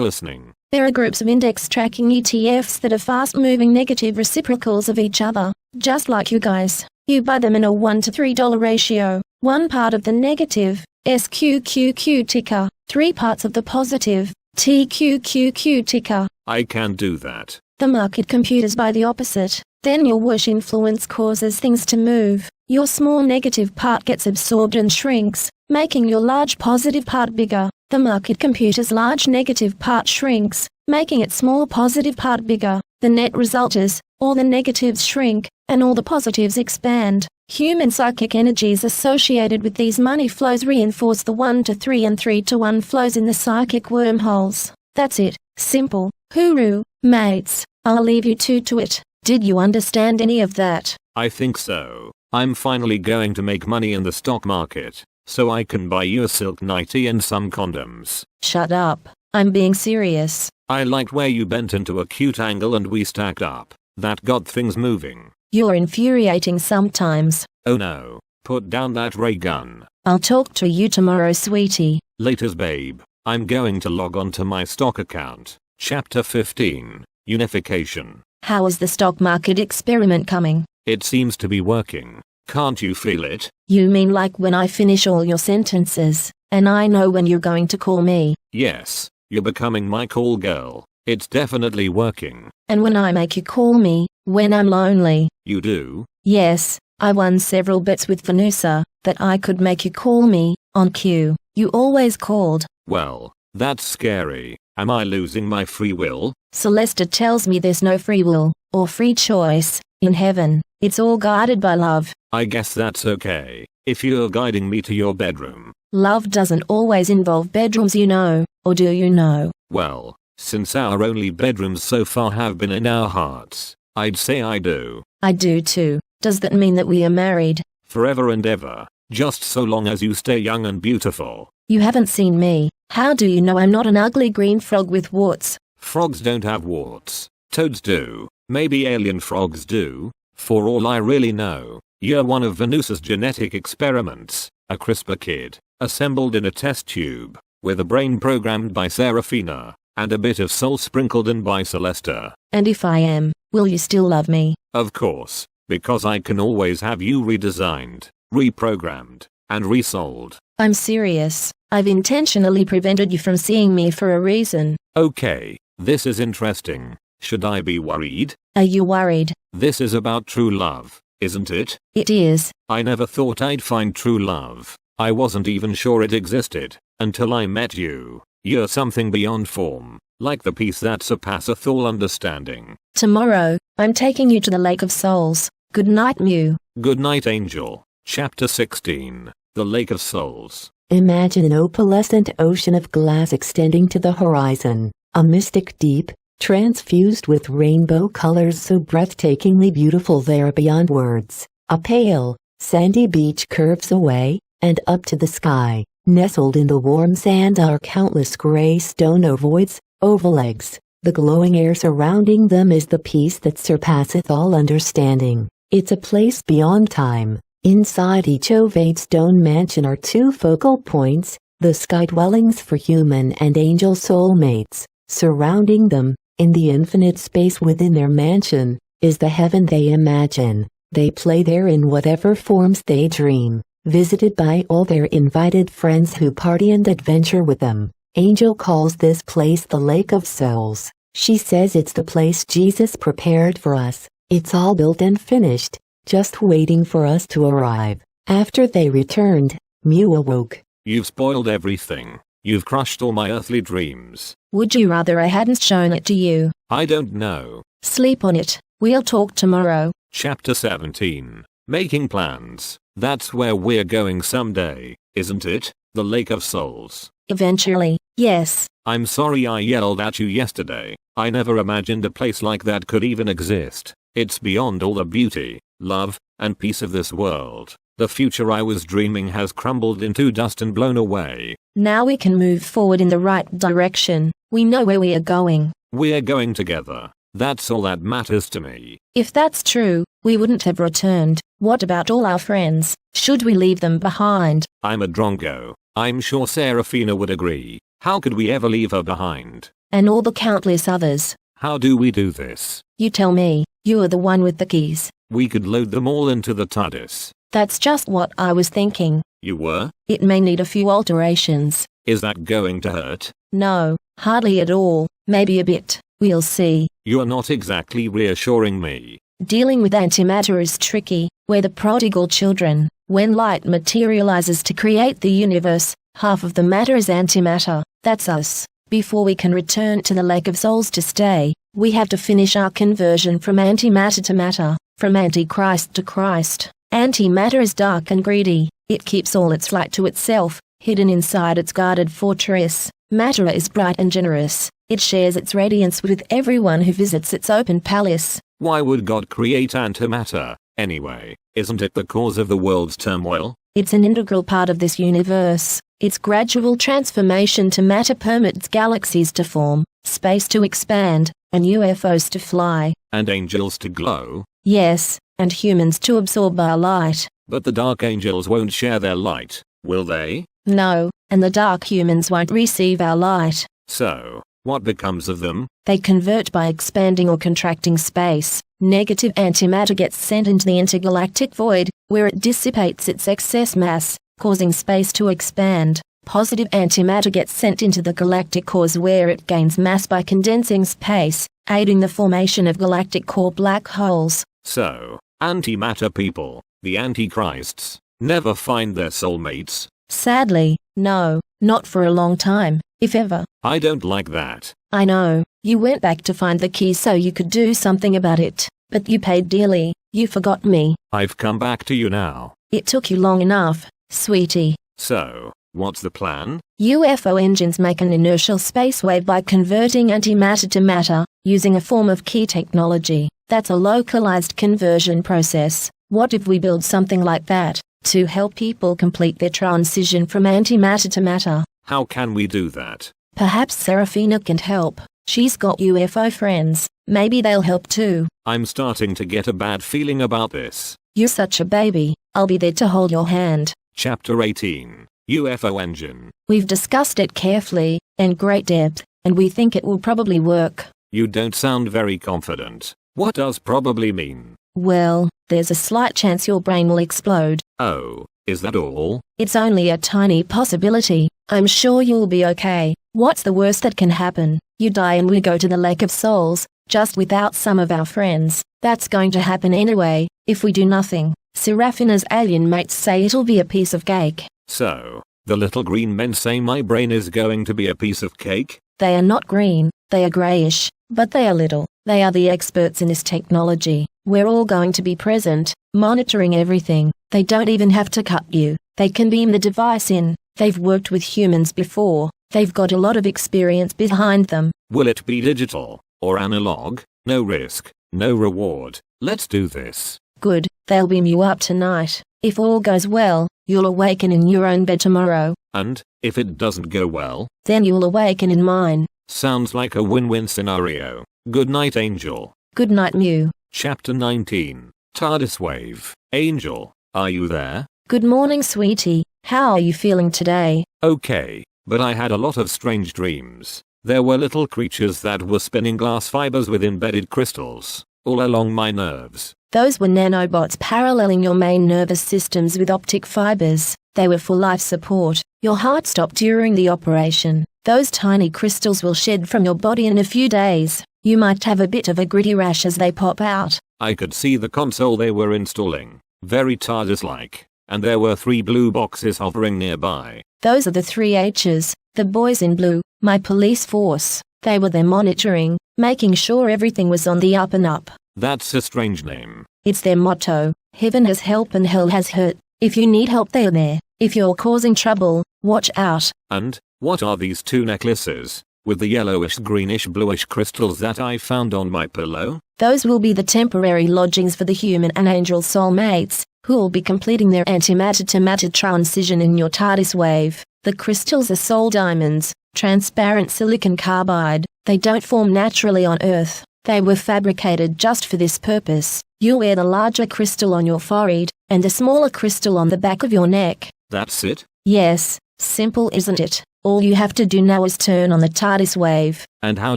listening. There are groups of index tracking ETFs that are fast-moving negative reciprocals of each other, just like you guys. You buy them in a $1 to $3 ratio. One part of the negative, SQQQ ticker, 3 parts of the positive, TQQQ ticker. I can do that. The market computers buy the opposite. Then your whoosh influence causes things to move. Your small negative part gets absorbed and shrinks, making your large positive part bigger. The market computer's large negative part shrinks, making its small positive part bigger. The net result is, all the negatives shrink, and all the positives expand. Human psychic energies associated with these money flows reinforce the 1 to 3 and 3 to 1 flows in the psychic wormholes. That's it. Simple. Hooroo, mates. I'll leave you two to it. Did you understand any of that? I think so. I'm finally going to make money in the stock market, so I can buy you a silk nightie and some condoms. Shut up. I'm being serious. I liked where you bent into a cute angle and we stacked up. That got things moving. You're infuriating sometimes. Oh no. Put down that ray gun. I'll talk to you tomorrow, sweetie. Laters, babe. I'm going to log on to my stock account. Chapter 15. Unification. How is the stock market experiment coming? It seems to be working. Can't you feel it? You mean like when I finish all your sentences, and I know when you're going to call me? Yes. You're becoming my call girl. It's definitely working. And when I make you call me, when I'm lonely? You do? Yes. I won several bets with Venusa, that I could make you call me, on cue. You always called. Well, that's scary. Am I losing my free will? Celesta tells me there's no free will, or free choice, in heaven. It's all guided by love. I guess that's okay, if you're guiding me to your bedroom. Love doesn't always involve bedrooms, you know, or do you know? Well, since our only bedrooms so far have been in our hearts, I'd say I do. I do too. Does that mean that we are married? Forever and ever, just so long as you stay young and beautiful. You haven't seen me. How do you know I'm not an ugly green frog with warts? Frogs don't have warts. Toads do. Maybe alien frogs do. For all I really know, you're one of Venusa's genetic experiments, a CRISPR kid, assembled in a test tube, with a brain programmed by Serafina, and a bit of soul sprinkled in by Celesta. And if I am, will you still love me? Of course, because I can always have you redesigned, reprogrammed, and resold. I'm serious. I've intentionally prevented you from seeing me for a reason. Okay, this is interesting. Should I be worried? Are you worried? This is about true love, isn't it? It is. I never thought I'd find true love. I wasn't even sure it existed until I met you. You're something beyond form, like the peace that surpasseth all understanding. Tomorrow, I'm taking you to the Lake of Souls. Good night, Mew. Good night, Angel. Chapter 16. The Lake of Souls. Imagine an opalescent ocean of glass extending to the horizon, a mystic deep, transfused with rainbow colors so breathtakingly beautiful they are beyond words. A pale, sandy beach curves away, and up to the sky, nestled in the warm sand are countless gray stone ovoids, oval eggs. The glowing air surrounding them is the peace that surpasseth all understanding. It's a place beyond time. Inside each ovate stone mansion are two focal points, the sky dwellings for human and angel soulmates. Surrounding them, in the infinite space within their mansion, is the heaven they imagine. They play there in whatever forms they dream, visited by all their invited friends who party and adventure with them. Angel calls this place the Lake of Souls. She says it's the place Jesus prepared for us. It's all built and finished, just waiting for us to arrive. After they returned, Mew awoke. You've spoiled everything. You've crushed all my earthly dreams. Would you rather I hadn't shown it to you? I don't know. Sleep on it. We'll talk tomorrow. Chapter 17. Making plans. That's where we're going someday, isn't it? The Lake of Souls. Eventually, yes. I'm sorry I yelled at you yesterday. I never imagined a place like that could even exist. It's beyond all the beauty, love, and peace of this world. The future I was dreaming has crumbled into dust and blown away. Now we can move forward in the right direction. We know where we are going. We're going together. That's all that matters to me. If that's true, we wouldn't have returned. What about all our friends? Should we leave them behind? I'm a drongo. I'm sure Seraphina would agree. How could we ever leave her behind? And all the countless others. How do we do this? You tell me. You are the one with the keys. We could load them all into the TARDIS. That's just what I was thinking. You were? It may need a few alterations. Is that going to hurt? No, hardly at all. Maybe a bit. We'll see. You're not exactly reassuring me. Dealing with antimatter is tricky. We're the prodigal children. When light materializes to create the universe, half of the matter is antimatter. That's us. Before we can return to the Lake of Souls to stay, we have to finish our conversion from antimatter to matter, from Antichrist to Christ. Antimatter is dark and greedy. It keeps all its light to itself, hidden inside its guarded fortress. Matter is bright and generous. It shares its radiance with everyone who visits its open palace. Why would God create antimatter, anyway? Isn't it the cause of the world's turmoil? It's an integral part of this universe. Its gradual transformation to matter permits galaxies to form, space to expand, and UFOs to fly. And angels to glow? Yes, and humans to absorb our light. But the dark angels won't share their light, will they? No, and the dark humans won't receive our light. So, what becomes of them? They convert by expanding or contracting space. Negative antimatter gets sent into the intergalactic void, where it dissipates its excess mass, causing space to expand. Positive antimatter gets sent into the galactic cores where it gains mass by condensing space, aiding the formation of galactic core black holes. So, antimatter people, the antichrists, never find their soulmates? Sadly, no, not for a long time, if ever. I don't like that. I know, you went back to find the key so you could do something about it, but you paid dearly. You forgot me. I've come back to you now. It took you long enough, sweetie. So, what's the plan? UFO engines make an inertial space wave by converting antimatter to matter, using a form of key technology. That's a localized conversion process. What if we build something like that, to help people complete their transition from antimatter to matter? How can we do that? Perhaps Seraphina can help. She's got UFO friends. Maybe they'll help too. I'm starting to get a bad feeling about this. You're such a baby. I'll be there to hold your hand. Chapter 18. UFO Engine. We've discussed it carefully, in great depth, and we think it will probably work. You don't sound very confident. What does probably mean? Well, there's a slight chance your brain will explode. Oh, is that all? It's only a tiny possibility. I'm sure you'll be okay. What's the worst that can happen? You die and we go to the Lake of Souls. just without some of our friends. That's going to happen anyway, if we do nothing. Seraphina's alien mates say it'll be a piece of cake. So, the little green men say my brain is going to be a piece of cake? They are not green, they are greyish, but they are little. They are the experts in this technology. We're all going to be present, monitoring everything. They don't even have to cut you. They can beam the device in. They've worked with humans before. They've got a lot of experience behind them. Will it be digital or analog? No risk, no reward. Let's do this. Good, they'll beam you up tonight. If all goes well, you'll awaken in your own bed tomorrow. And, if it doesn't go well? Then you'll awaken in mine. Sounds like a win-win scenario. Good night, Angel. Good night, Mew. Chapter 19. TARDIS Wave. Angel, are you there? Good morning, sweetie. How are you feeling today? Okay, but I had a lot of strange dreams. There were little creatures that were spinning glass fibers with embedded crystals, all along my nerves. Those were nanobots paralleling your main nervous systems with optic fibers. They were for life support. Your heart stopped during the operation. Those tiny crystals will shed from your body in a few days. You might have a bit of a gritty rash as they pop out. I could see the console they were installing. Very TARDIS-like. And there were 3 blue boxes hovering nearby. Those are the 3 H's, the boys in blue, my police force. They were there monitoring, making sure everything was on the up and up. That's a strange name. It's their motto. Heaven has help and hell has hurt. If you need help, they're there. If you're causing trouble, watch out. And, what are these 2 necklaces, with the yellowish greenish bluish crystals that I found on my pillow? Those will be the temporary lodgings for the human and angel soulmates, who will be completing their antimatter to matter transition in your TARDIS wave. The crystals are soul diamonds, transparent silicon carbide. They don't form naturally on Earth. They were fabricated just for this purpose. You'll wear the larger crystal on your forehead, and the smaller crystal on the back of your neck. That's it? Yes. Simple, isn't it? All you have to do now is turn on the TARDIS wave. And how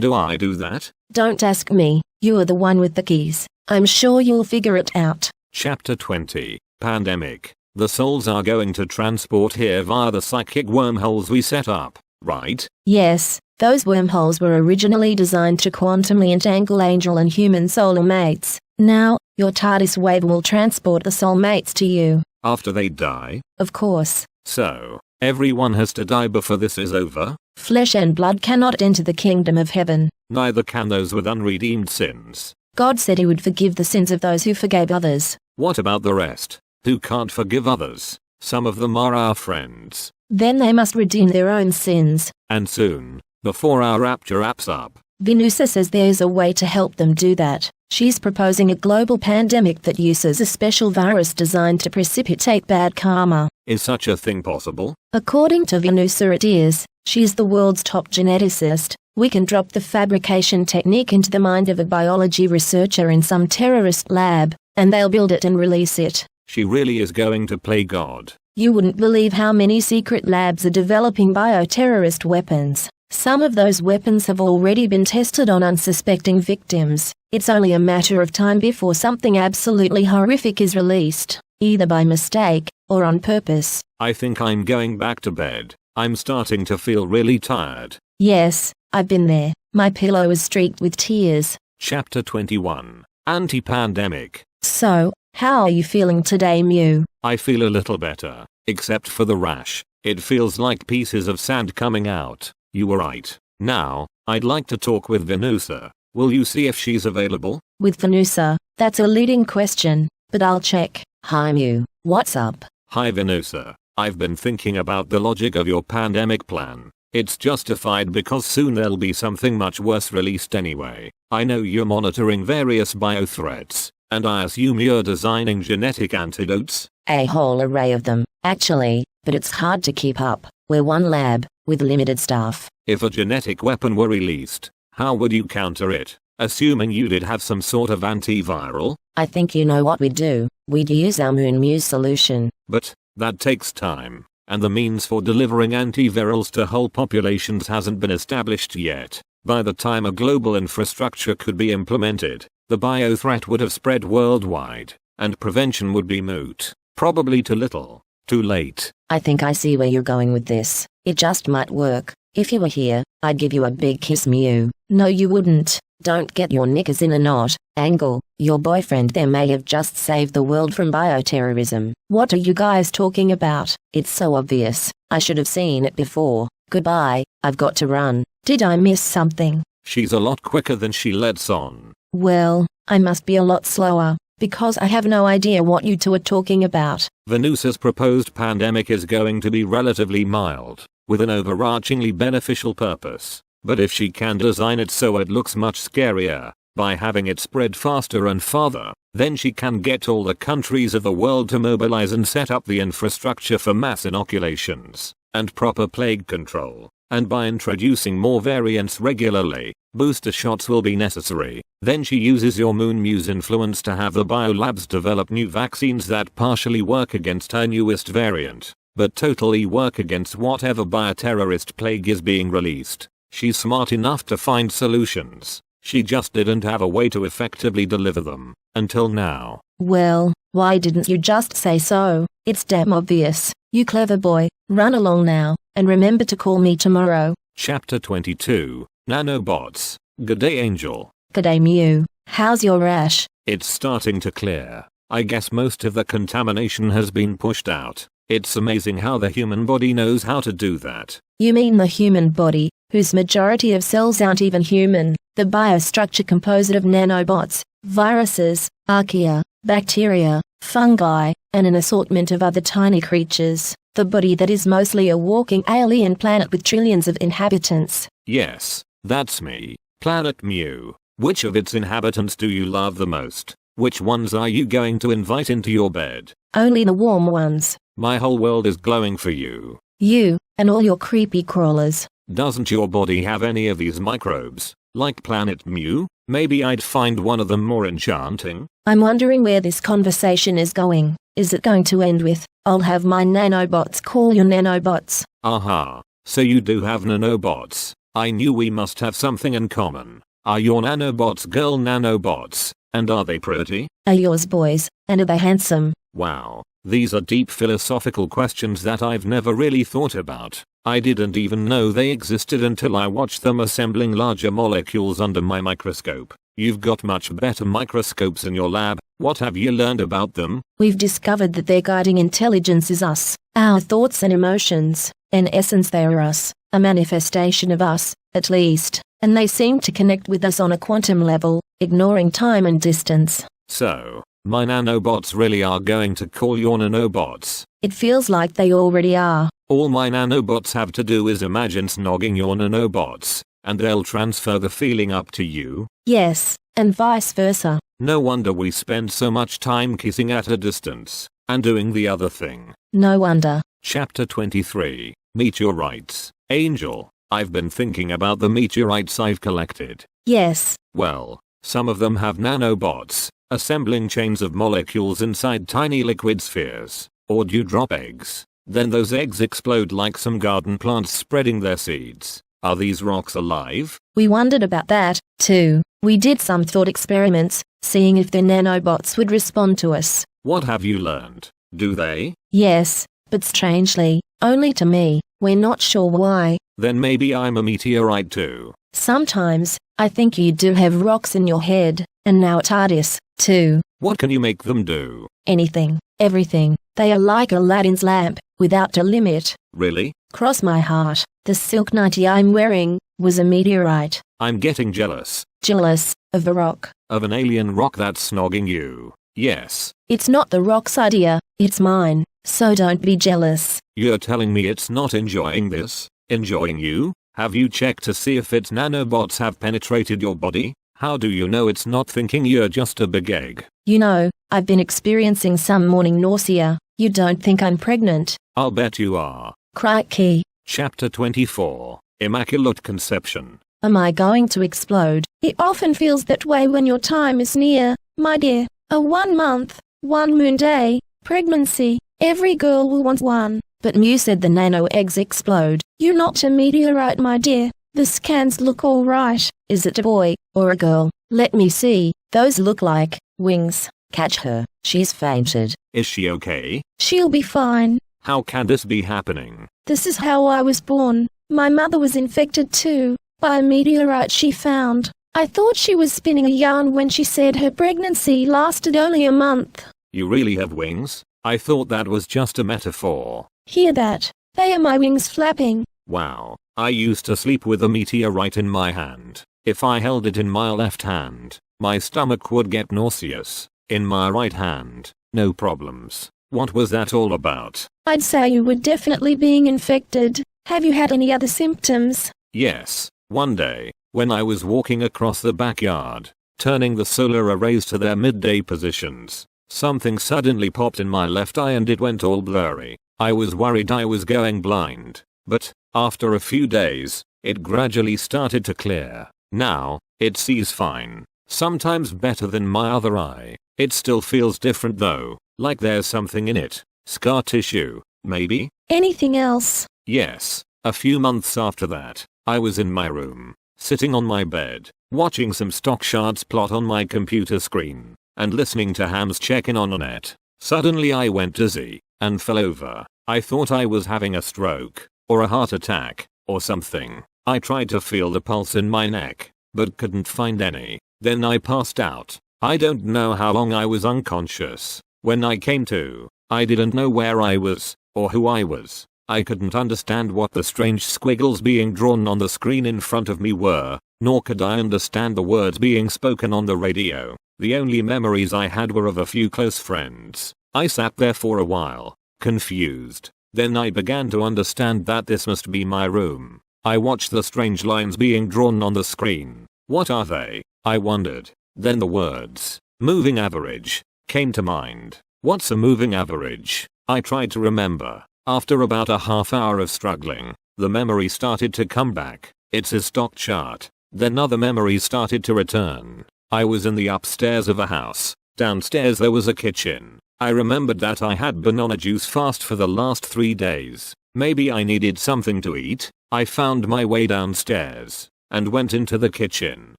do I do that? Don't ask me. You are the one with the keys. I'm sure you'll figure it out. Chapter 20. Pandemic. The souls are going to transport here via the psychic wormholes we set up, right? Yes. Those wormholes were originally designed to quantumly entangle angel and human soulmates. Now, your TARDIS wave will transport the soulmates to you. After they die? Of course. So, everyone has to die before this is over? Flesh and blood cannot enter the kingdom of heaven. Neither can those with unredeemed sins. God said he would forgive the sins of those who forgave others. What about the rest, who can't forgive others? Some of them are our friends. Then they must redeem their own sins. And soon, before our rapture wraps up. Venusa says there's a way to help them do that. She's proposing a global pandemic that uses a special virus designed to precipitate bad karma. Is such a thing possible? According to Venusa it is. She's the world's top geneticist. We can drop the fabrication technique into the mind of a biology researcher in some terrorist lab, and they'll build it and release it. She really is going to play God. You wouldn't believe how many secret labs are developing bioterrorist weapons. Some of those weapons have already been tested on unsuspecting victims. It's only a matter of time before something absolutely horrific is released, either by mistake, or on purpose. I think I'm going back to bed. I'm starting to feel really tired. Yes, I've been there. My pillow is streaked with tears. Chapter 21. Anti-pandemic. So, how are you feeling today, Mew? I feel a little better, except for the rash. It feels like pieces of sand coming out. You were right. Now, I'd like to talk with Venusa. Will you see if she's available? With Venusa? That's a leading question, but I'll check. Hi Mew, what's up? Hi Venusa. I've been thinking about the logic of your pandemic plan. It's justified because soon there'll be something much worse released anyway. I know you're monitoring various biothreats, and I assume you're designing genetic antidotes? A whole array of them, actually, but it's hard to keep up. We're one lab, with limited staff. If a genetic weapon were released, how would you counter it, assuming you did have some sort of antiviral? I think you know what we'd do. We'd use our MOON-MUSES solution. But, that takes time, and the means for delivering antivirals to whole populations hasn't been established yet. By the time a global infrastructure could be implemented, the biothreat would have spread worldwide, and prevention would be moot. Probably too little, too late. I think I see where you're going with this. It just might work. If you were here, I'd give you a big kiss, Mew. No, you wouldn't. Don't get your knickers in a knot, Angle. Your boyfriend there may have just saved the world from bioterrorism. What are you guys talking about? It's so obvious. I should have seen it before. Goodbye, I've got to run. Did I miss something? She's a lot quicker than she lets on. Well, I must be a lot slower, because I have no idea what you two are talking about. The MOOSES proposed pandemic is going to be relatively mild, with an overarchingly beneficial purpose. But if she can design it so it looks much scarier, by having it spread faster and farther, then she can get all the countries of the world to mobilize and set up the infrastructure for mass inoculations, and proper plague control. And by introducing more variants regularly, booster shots will be necessary. Then she uses your MOON-MUSE influence to have the biolabs develop new vaccines that partially work against her newest variant, but totally work against whatever bioterrorist plague is being released. She's smart enough to find solutions. She just didn't have a way to effectively deliver them, until now. Well, why didn't you just say so? It's damn obvious. You clever boy, run along now, and remember to call me tomorrow. Chapter 22, Nanobots. G'day Angel. G'day Mew. How's your rash? It's starting to clear. I guess most of the contamination has been pushed out. It's amazing how the human body knows how to do that. You mean the human body, whose majority of cells aren't even human, the biostructure composed of nanobots, viruses, archaea, bacteria, fungi, and an assortment of other tiny creatures, the body that is mostly a walking alien planet with trillions of inhabitants. Yes, that's me, Planet Mew. Which of its inhabitants do you love the most? Which ones are you going to invite into your bed? Only the warm ones. My whole world is glowing for you. You, and all your creepy crawlers. Doesn't your body have any of these microbes? Like Planet Mew? Maybe I'd find one of them more enchanting. I'm wondering where this conversation is going. Is it going to end with, I'll have my nanobots call your nanobots? Aha. So you do have nanobots. I knew we must have something in common. Are your nanobots girl nanobots? And are they pretty? Are yours boys, and are they handsome? Wow. These are deep philosophical questions that I've never really thought about. I didn't even know they existed until I watched them assembling larger molecules under my microscope. You've got much better microscopes in your lab. What have you learned about them? We've discovered that their guiding intelligence is us, our thoughts and emotions. In essence they are us, a manifestation of us, at least, and they seem to connect with us on a quantum level, ignoring time and distance. So, my nanobots really are going to call your nanobots. It feels like they already are. All my nanobots have to do is imagine snogging your nanobots, and they'll transfer the feeling up to you. Yes, and vice versa. No wonder we spend so much time kissing at a distance, and doing the other thing. No wonder. Chapter 23, Meteorites. Angel, I've been thinking about the meteorites I've collected. Yes. Well, some of them have nanobots, assembling chains of molecules inside tiny liquid spheres, or dewdrop eggs. Then those eggs explode like some garden plants spreading their seeds. Are these rocks alive? We wondered about that, too. We did some thought experiments, seeing if the nanobots would respond to us. What have you learned? Do they? Yes, but strangely, only to me. We're not sure why. Then maybe I'm a meteorite too. Sometimes, I think you do have rocks in your head, and now TARDIS, too. What can you make them do? Anything, everything. They are like Aladdin's lamp, without a limit. Really? Cross my heart, the silk nightie I'm wearing was a meteorite. I'm getting jealous. Jealous of a rock. Of an alien rock that's snogging you. Yes. It's not the rock's idea, it's mine, so don't be jealous. You're telling me it's not enjoying this? Enjoying you? Have you checked to see if its nanobots have penetrated your body? How do you know it's not thinking you're just a big egg? You know, I've been experiencing some morning nausea. You don't think I'm pregnant? I'll bet you are. Crikey. Chapter 24, Immaculate Conception. Am I going to explode? It often feels that way when your time is near, my dear. A 1 month, 1 moon day, pregnancy. Every girl will want one. But Mew said the nano eggs explode. You're not a meteorite, my dear. The scans look all right. Is it a boy or a girl? Let me see. Those look like wings. Catch her. She's fainted. Is she okay? She'll be fine. How can this be happening? This is how I was born. My mother was infected too, by a meteorite she found. I thought she was spinning a yarn when she said her pregnancy lasted only a month. You really have wings? I thought that was just a metaphor. Hear that? They are my wings flapping. Wow. I used to sleep with a meteorite in my hand. If I held it in my left hand, my stomach would get nauseous. In my right hand, no problems. What was that all about? I'd say you were definitely being infected. Have you had any other symptoms? Yes. One day, when I was walking across the backyard, turning the solar arrays to their midday positions, something suddenly popped in my left eye and it went all blurry. I was worried I was going blind, but after a few days, it gradually started to clear. Now, it sees fine. Sometimes better than my other eye. It still feels different though, like there's something in it. Scar tissue, maybe? Anything else? Yes. A few months after that, I was in my room, sitting on my bed, watching some stock charts plot on my computer screen, and listening to hams check in on a net. Suddenly I went dizzy, and fell over. I thought I was having a stroke, or a heart attack, or something. I tried to feel the pulse in my neck, but couldn't find any. Then I passed out. I don't know how long I was unconscious. When I came to, I didn't know where I was, or who I was. I couldn't understand what the strange squiggles being drawn on the screen in front of me were, nor could I understand the words being spoken on the radio. The only memories I had were of a few close friends. I sat there for a while, confused. Then I began to understand that this must be my room. I watched the strange lines being drawn on the screen. What are they? I wondered. Then the words, moving average, came to mind. What's a moving average? I tried to remember. After about a half hour of struggling, the memory started to come back. It's a stock chart. Then other memories started to return. I was in the upstairs of a house. Downstairs there was a kitchen. I remembered that I had banana juice fast for the last 3 days. Maybe I needed something to eat. I found my way downstairs and went into the kitchen.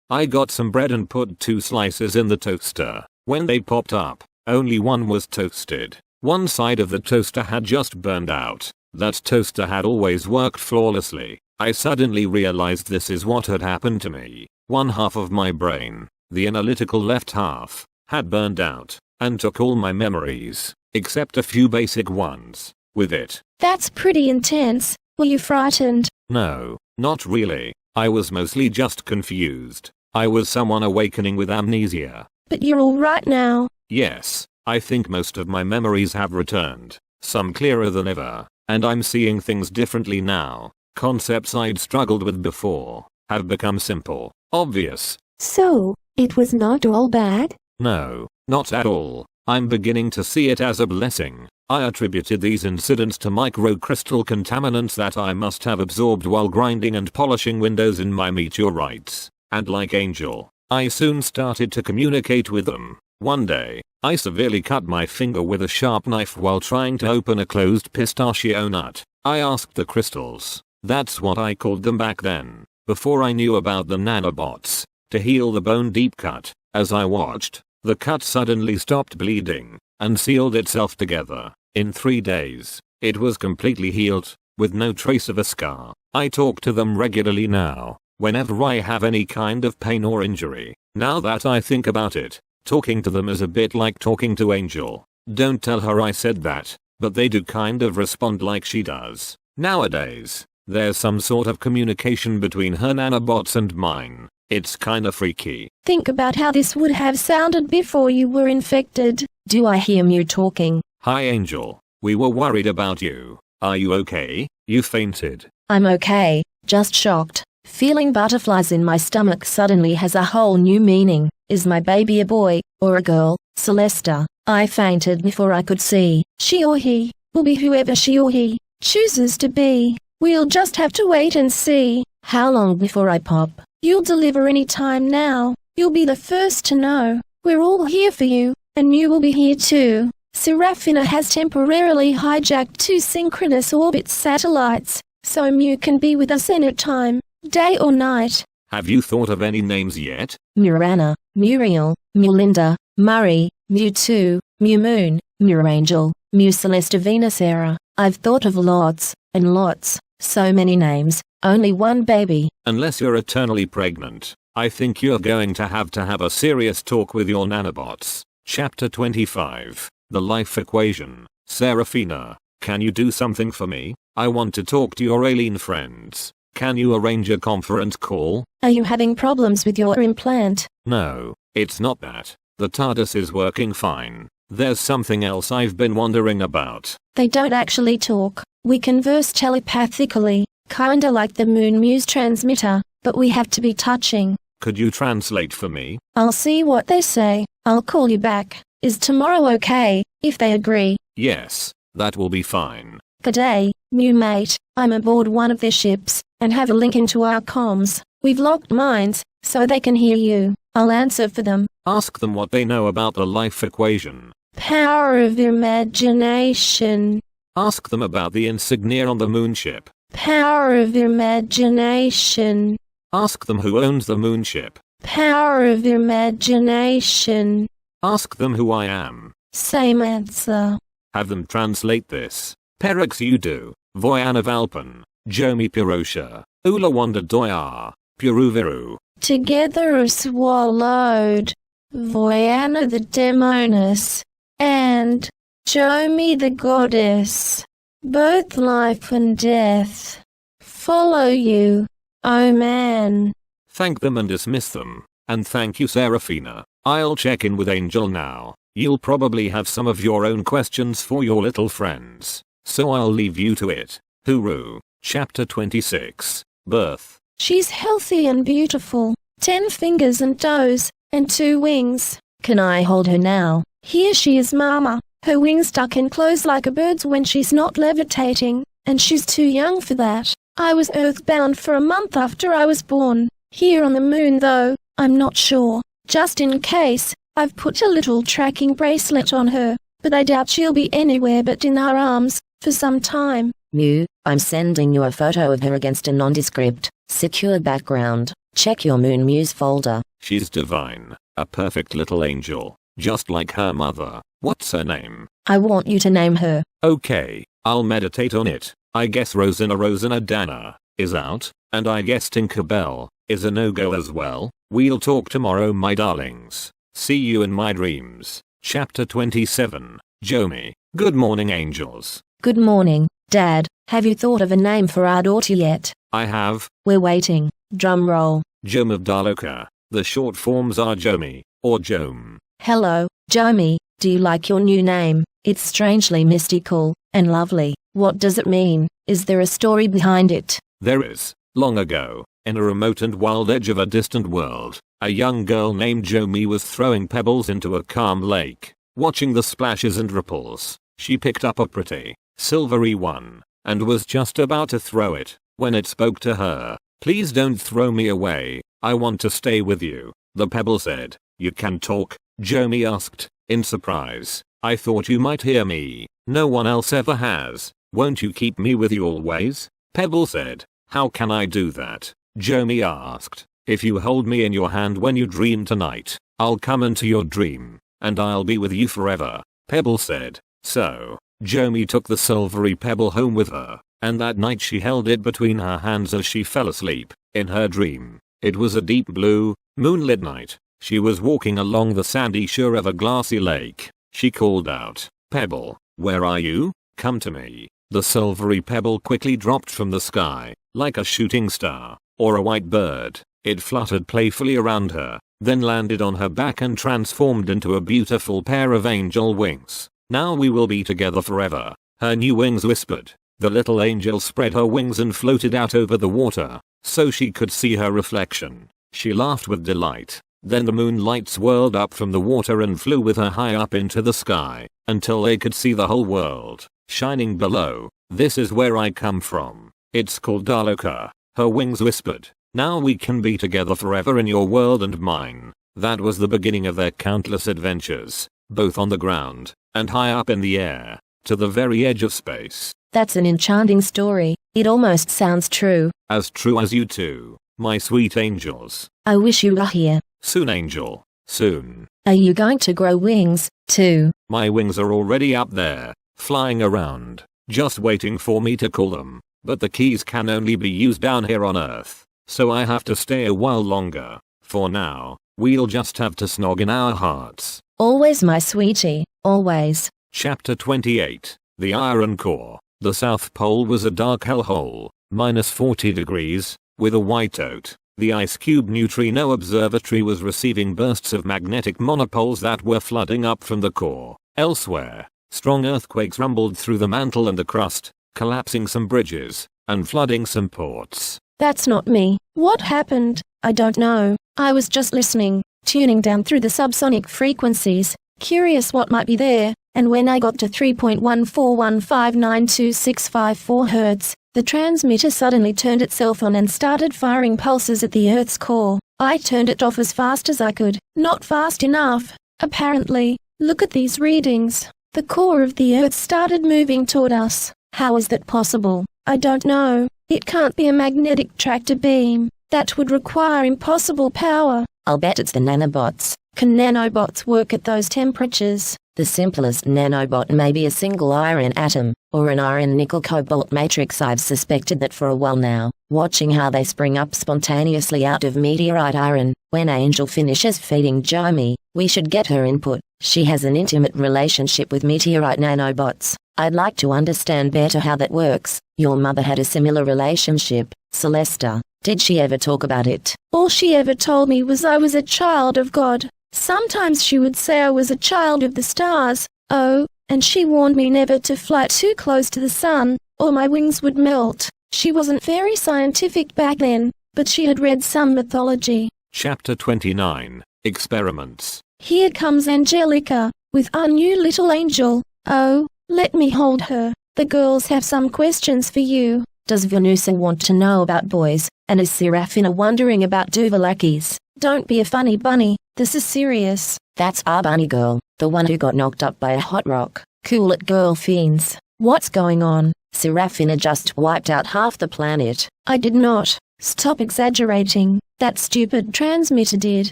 I got some bread and put 2 slices in the toaster. When they popped up, only one was toasted. One side of the toaster had just burned out. That toaster had always worked flawlessly. I suddenly realized this is what had happened to me. One half of my brain, the analytical left half, had burned out and took all my memories, except a few basic ones, with it. That's pretty intense. Were you frightened? No, not really. I was mostly just confused. I was someone awakening with amnesia. But you're all right now. Yes, I think most of my memories have returned, some clearer than ever, and I'm seeing things differently now. Concepts I'd struggled with before have become simple, obvious. So, it was not all bad? No, not at all. I'm beginning to see it as a blessing. I attributed these incidents to microcrystal contaminants that I must have absorbed while grinding and polishing windows in my meteorites. And like Angel, I soon started to communicate with them. One day, I severely cut my finger with a sharp knife while trying to open a closed pistachio nut. I asked the crystals, that's what I called them back then, before I knew about the nanobots, to heal the bone deep cut. As I watched, the cut suddenly stopped bleeding and sealed itself together. In 3 days, it was completely healed, with no trace of a scar. I talk to them regularly now, whenever I have any kind of pain or injury. Now that I think about it, talking to them is a bit like talking to Angel. Don't tell her I said that, but they do kind of respond like she does. Nowadays, there's some sort of communication between her nanobots and mine. It's kinda freaky. Think about how this would have sounded before you were infected. Do I hear Mew talking? Hi Angel, we were worried about you. Are you okay? You fainted. I'm okay, just shocked. Feeling butterflies in my stomach suddenly has a whole new meaning. Is my baby a boy, or a girl? Celesta. I fainted before I could see. She or he, will be whoever she or he chooses to be. We'll just have to wait and see. How long before I pop? You'll deliver any time now. You'll be the first to know. We're all here for you, and you will be here too. Serafina has temporarily hijacked 2 synchronous orbit satellites, so Mew can be with us anytime, day or night. Have you thought of any names yet? Murana, Muriel, Melinda, Murray, Mewtwo, Mew-Moon, Mew-Angel, Mew-Celesta Venus Era. I've thought of lots, and lots, so many names, only one baby. Unless you're eternally pregnant. I think you're going to have a serious talk with your nanobots. Chapter 25. The Life Equation. Serafina, can you do something for me? I want to talk to your alien friends. Can you arrange a conference call? Are you having problems with your implant? No, it's not that. The TARDIS is working fine. There's something else I've been wondering about. They don't actually talk. We converse telepathically, kinda like the MOON-MUSES transmitter, but we have to be touching. Could you translate for me? I'll see what they say. I'll call you back. Is tomorrow okay, if they agree? Yes, that will be fine. G'day, new mate. I'm aboard one of their ships, and have a link into our comms. We've locked minds, so they can hear you. I'll answer for them. Ask them what they know about the life equation. Power of imagination. Ask them about the insignia on the moon ship. Power of imagination. Ask them who owns the moon ship. Power of imagination. Ask them who I am. Same answer. Have them translate this. Perex Udu, Voyana Valpan, Jomi Pirosha, Ula Wanda Doyar, Puruviru. Together are swallowed. Voyana the Demoness, and Jomi the Goddess. Both life and death. Follow you, oh man. Thank them and dismiss them. And thank you, Serafina. I'll check in with Angel now. You'll probably have some of your own questions for your little friends, so I'll leave you to it. Hooroo. Chapter 26. Birth. She's healthy and beautiful. 10 fingers and toes, and 2 wings. Can I hold her now? Here she is, mama. Her wings tuck in close like a bird's when she's not levitating, and she's too young for that. I was earthbound for a month after I was born. Here on the moon though, I'm not sure. Just in case, I've put a little tracking bracelet on her, but I doubt she'll be anywhere but in our arms, for some time. Mew, I'm sending you a photo of her against a nondescript, secure background. Check your MOON-MUSES folder. She's divine. A perfect little angel. Just like her mother. What's her name? I want you to name her. Okay, I'll meditate on it. I guess Rosina Dana is out, and I guess Tinkerbell is a no-go as well. We'll talk tomorrow, my darlings. See you in my dreams. Chapter 27. Jomi. Good morning, angels. Good morning, Dad. Have you thought of a name for our daughter yet? I have. We're waiting. Drum roll. Jom of Daloka. The short forms are Jomi, or Jom. Hello, Jomi. Do you like your new name? It's strangely mystical and lovely. What does it mean? Is there a story behind it? There is. Long ago, in a remote and wild edge of a distant world, a young girl named Jomi was throwing pebbles into a calm lake. Watching the splashes and ripples, she picked up a pretty, silvery one, and was just about to throw it, when it spoke to her. Please don't throw me away, I want to stay with you, the pebble said. You can talk? Jomi asked, in surprise. I thought you might hear me. No one else ever has. Won't you keep me with you always? Pebble said. How can I do that? Jomi asked. If you hold me in your hand when you dream tonight, I'll come into your dream, and I'll be with you forever, Pebble said. So, Jomi took the silvery pebble home with her, and that night she held it between her hands as she fell asleep. In her dream, it was a deep blue, moonlit night. She was walking along the sandy shore of a glassy lake. She called out, Pebble, where are you? Come to me. The silvery pebble quickly dropped from the sky, like a shooting star, or a white bird. It fluttered playfully around her, then landed on her back and transformed into a beautiful pair of angel wings. Now we will be together forever, her new wings whispered. The little angel spread her wings and floated out over the water, so she could see her reflection. She laughed with delight. Then the moonlight swirled up from the water and flew with her high up into the sky, until they could see the whole world, shining below. This is where I come from. It's called Daloka, her wings whispered. Now we can be together forever in your world and mine. That was the beginning of their countless adventures, both on the ground, and high up in the air, to the very edge of space. That's an enchanting story. It almost sounds true. As true as you two, my sweet angels. I wish you were here. Soon, angel. Soon. Are you going to grow wings, too? My wings are already up there, flying around, just waiting for me to call them. But the keys can only be used down here on Earth, so I have to stay a while longer. For now, we'll just have to snog in our hearts. Always, my sweetie, always. Chapter 28. The Iron Core. The South Pole was a dark hellhole, -40 degrees, with a whiteout. The Ice Cube Neutrino Observatory was receiving bursts of magnetic monopoles that were flooding up from the core. Elsewhere, strong earthquakes rumbled through the mantle and the crust, collapsing some bridges, and flooding some ports. That's not me. What happened? I don't know. I was just listening, tuning down through the subsonic frequencies, curious what might be there, and when I got to 3.141592654 Hz, the transmitter suddenly turned itself on and started firing pulses at the Earth's core. I turned it off as fast as I could. Not fast enough, apparently. Look at these readings. The core of the Earth started moving toward us. How is that possible? I don't know. It can't be a magnetic tractor beam. That would require impossible power. I'll bet it's the nanobots. Can nanobots work at those temperatures? The simplest nanobot may be a single iron atom, or an iron nickel cobalt matrix. I've suspected that for a while now, watching how they spring up spontaneously out of meteorite iron. When Angel finishes feeding Jomi, we should get her input. She has an intimate relationship with meteorite nanobots. I'd like to understand better how that works. Your mother had a similar relationship, Celesta. Did she ever talk about it? All she ever told me was I was a child of God. Sometimes she would say I was a child of the stars. Oh, and she warned me never to fly too close to the sun, or my wings would melt. She wasn't very scientific back then, but she had read some mythology. Chapter 29. Experiments. Here comes Angelica, with our new little angel. Oh, let me hold her. The girls have some questions for you. Does Venusa want to know about boys, and is Serafina wondering about Duvalakis? Don't be a funny bunny. This is serious. That's our bunny girl, the one who got knocked up by a hot rock. Cool it, girl fiends. What's going on? Serafina just wiped out half the planet. I did not. Stop exaggerating. That stupid transmitter did.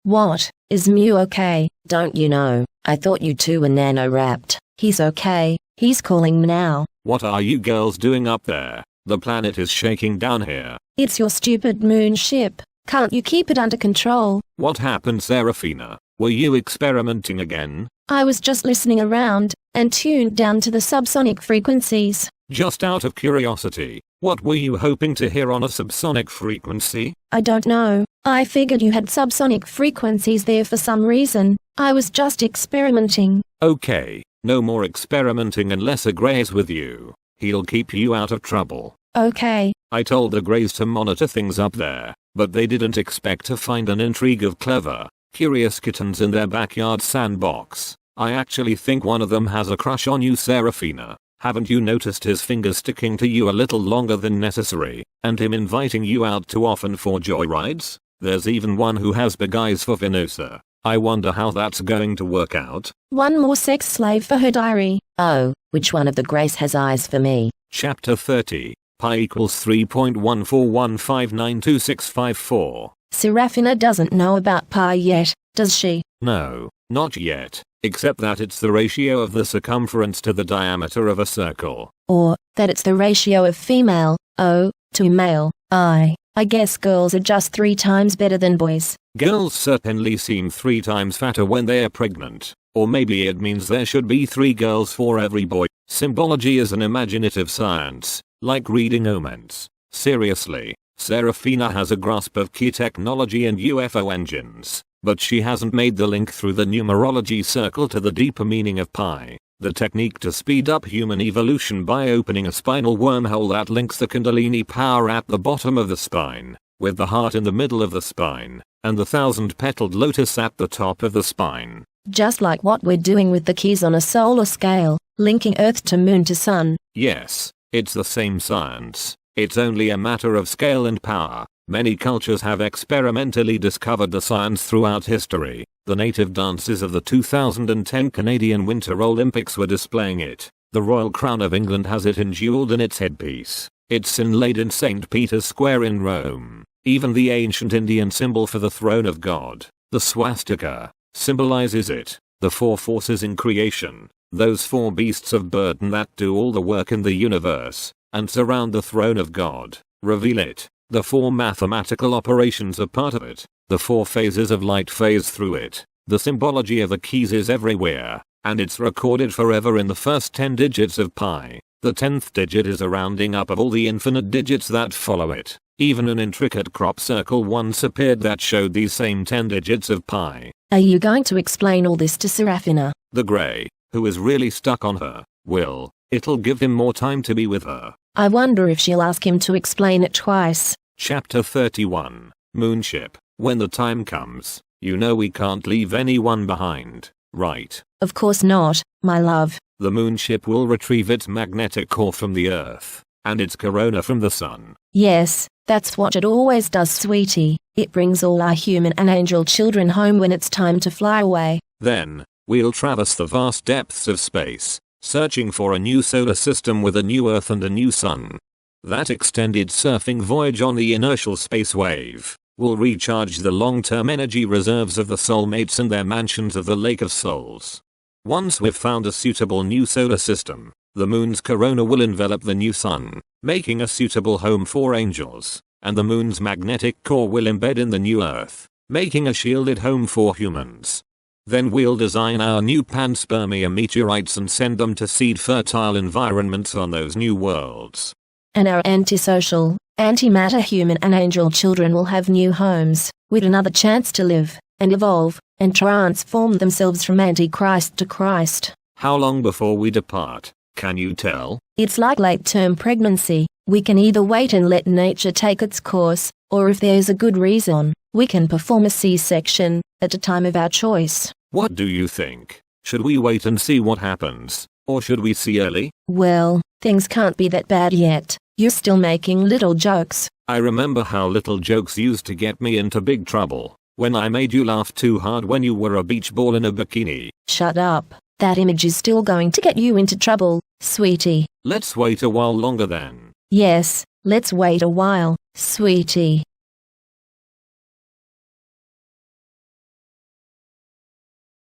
What? Is Mew okay? Don't you know? I thought you two were nano-wrapped. He's okay. He's calling now. What are you girls doing up there? The planet is shaking down here. It's your stupid moon ship. Can't you keep it under control? What happened, Serafina? Were you experimenting again? I was just listening around, and tuned down to the subsonic frequencies. Just out of curiosity, what were you hoping to hear on a subsonic frequency? I don't know. I figured you had subsonic frequencies there for some reason. I was just experimenting. Okay, no more experimenting unless a Grey's with you. He'll keep you out of trouble. Okay. I told the Greys to monitor things up there, but they didn't expect to find an intrigue of clever, curious kittens in their backyard sandbox. I actually think one of them has a crush on you, Serafina. Haven't you noticed his fingers sticking to you a little longer than necessary, and him inviting you out too often for joyrides? There's even one who has big eyes for Venusa. I wonder how that's going to work out. One more sex slave for her diary. Oh, which one of the Greys has eyes for me? Chapter 30. Pi equals 3.141592654. Serafina doesn't know about pi yet, does she? No, not yet, except that it's the ratio of the circumference to the diameter of a circle. Or, that it's the ratio of female, O, to male, I. I guess girls are just 3 times better than boys. Girls certainly seem 3 times fatter when they're pregnant. Or maybe it means there should be 3 girls for every boy. Symbology is an imaginative science, like reading omens. Seriously, Serafina has a grasp of key technology and UFO engines, but she hasn't made the link through the numerology circle to the deeper meaning of pi, the technique to speed up human evolution by opening a spinal wormhole that links the kundalini power at the bottom of the spine, with the heart in the middle of the spine, and the 1,000-petaled lotus at the top of the spine. Just like what we're doing with the keys on a solar scale, linking Earth to Moon to Sun. Yes, it's the same science. It's only a matter of scale and power. Many cultures have experimentally discovered the science throughout history. The native dances of the 2010 Canadian Winter Olympics were displaying it. The Royal Crown of England has it enjeweled in its headpiece. It's inlaid in St. Peter's Square in Rome. Even the ancient Indian symbol for the throne of God, the swastika, symbolizes it. The 4 forces in creation, those 4 beasts of burden that do all the work in the universe, and surround the throne of God, reveal it. The 4 mathematical operations are part of it. The 4 phases of light phase through it. The symbology of the keys is everywhere, and it's recorded forever in the first 10 digits of pi. The 10th digit is a rounding up of all the infinite digits that follow it. Even an intricate crop circle once appeared that showed these same 10 digits of pi. Are you going to explain all this to Serafina? The Grey, who is really stuck on her, will. It'll give him more time to be with her. I wonder if she'll ask him to explain it twice. Chapter 31. Moonship. When the time comes, you know we can't leave anyone behind, right? Of course not, my love. The moonship will retrieve its magnetic core from the Earth, and its corona from the Sun. Yes, that's what it always does, sweetie. It brings all our human and angel children home when it's time to fly away. Then, we'll traverse the vast depths of space, searching for a new solar system with a new Earth and a new Sun. That extended surfing voyage on the inertial space wave will recharge the long-term energy reserves of the soulmates and their mansions of the Lake of Souls. Once we've found a suitable new solar system, the moon's corona will envelop the new sun, making a suitable home for angels, and the moon's magnetic core will embed in the new Earth, making a shielded home for humans. Then we'll design our new panspermia meteorites and send them to seed fertile environments on those new worlds. And our antisocial, antimatter human and angel children will have new homes, with another chance to live, and evolve, and transform themselves from Antichrist to Christ. How long before we depart, can you tell? It's like late-term pregnancy. We can either wait and let nature take its course, or if there's a good reason, we can perform a C-section, at a time of our choice. What do you think? Should we wait and see what happens, or should we see early? Well, things can't be that bad yet. You're still making little jokes. I remember how little jokes used to get me into big trouble. When I made you laugh too hard when you were a beach ball in a bikini. Shut up. That image is still going to get you into trouble, sweetie. Let's wait a while longer then. Yes, let's wait a while, sweetie.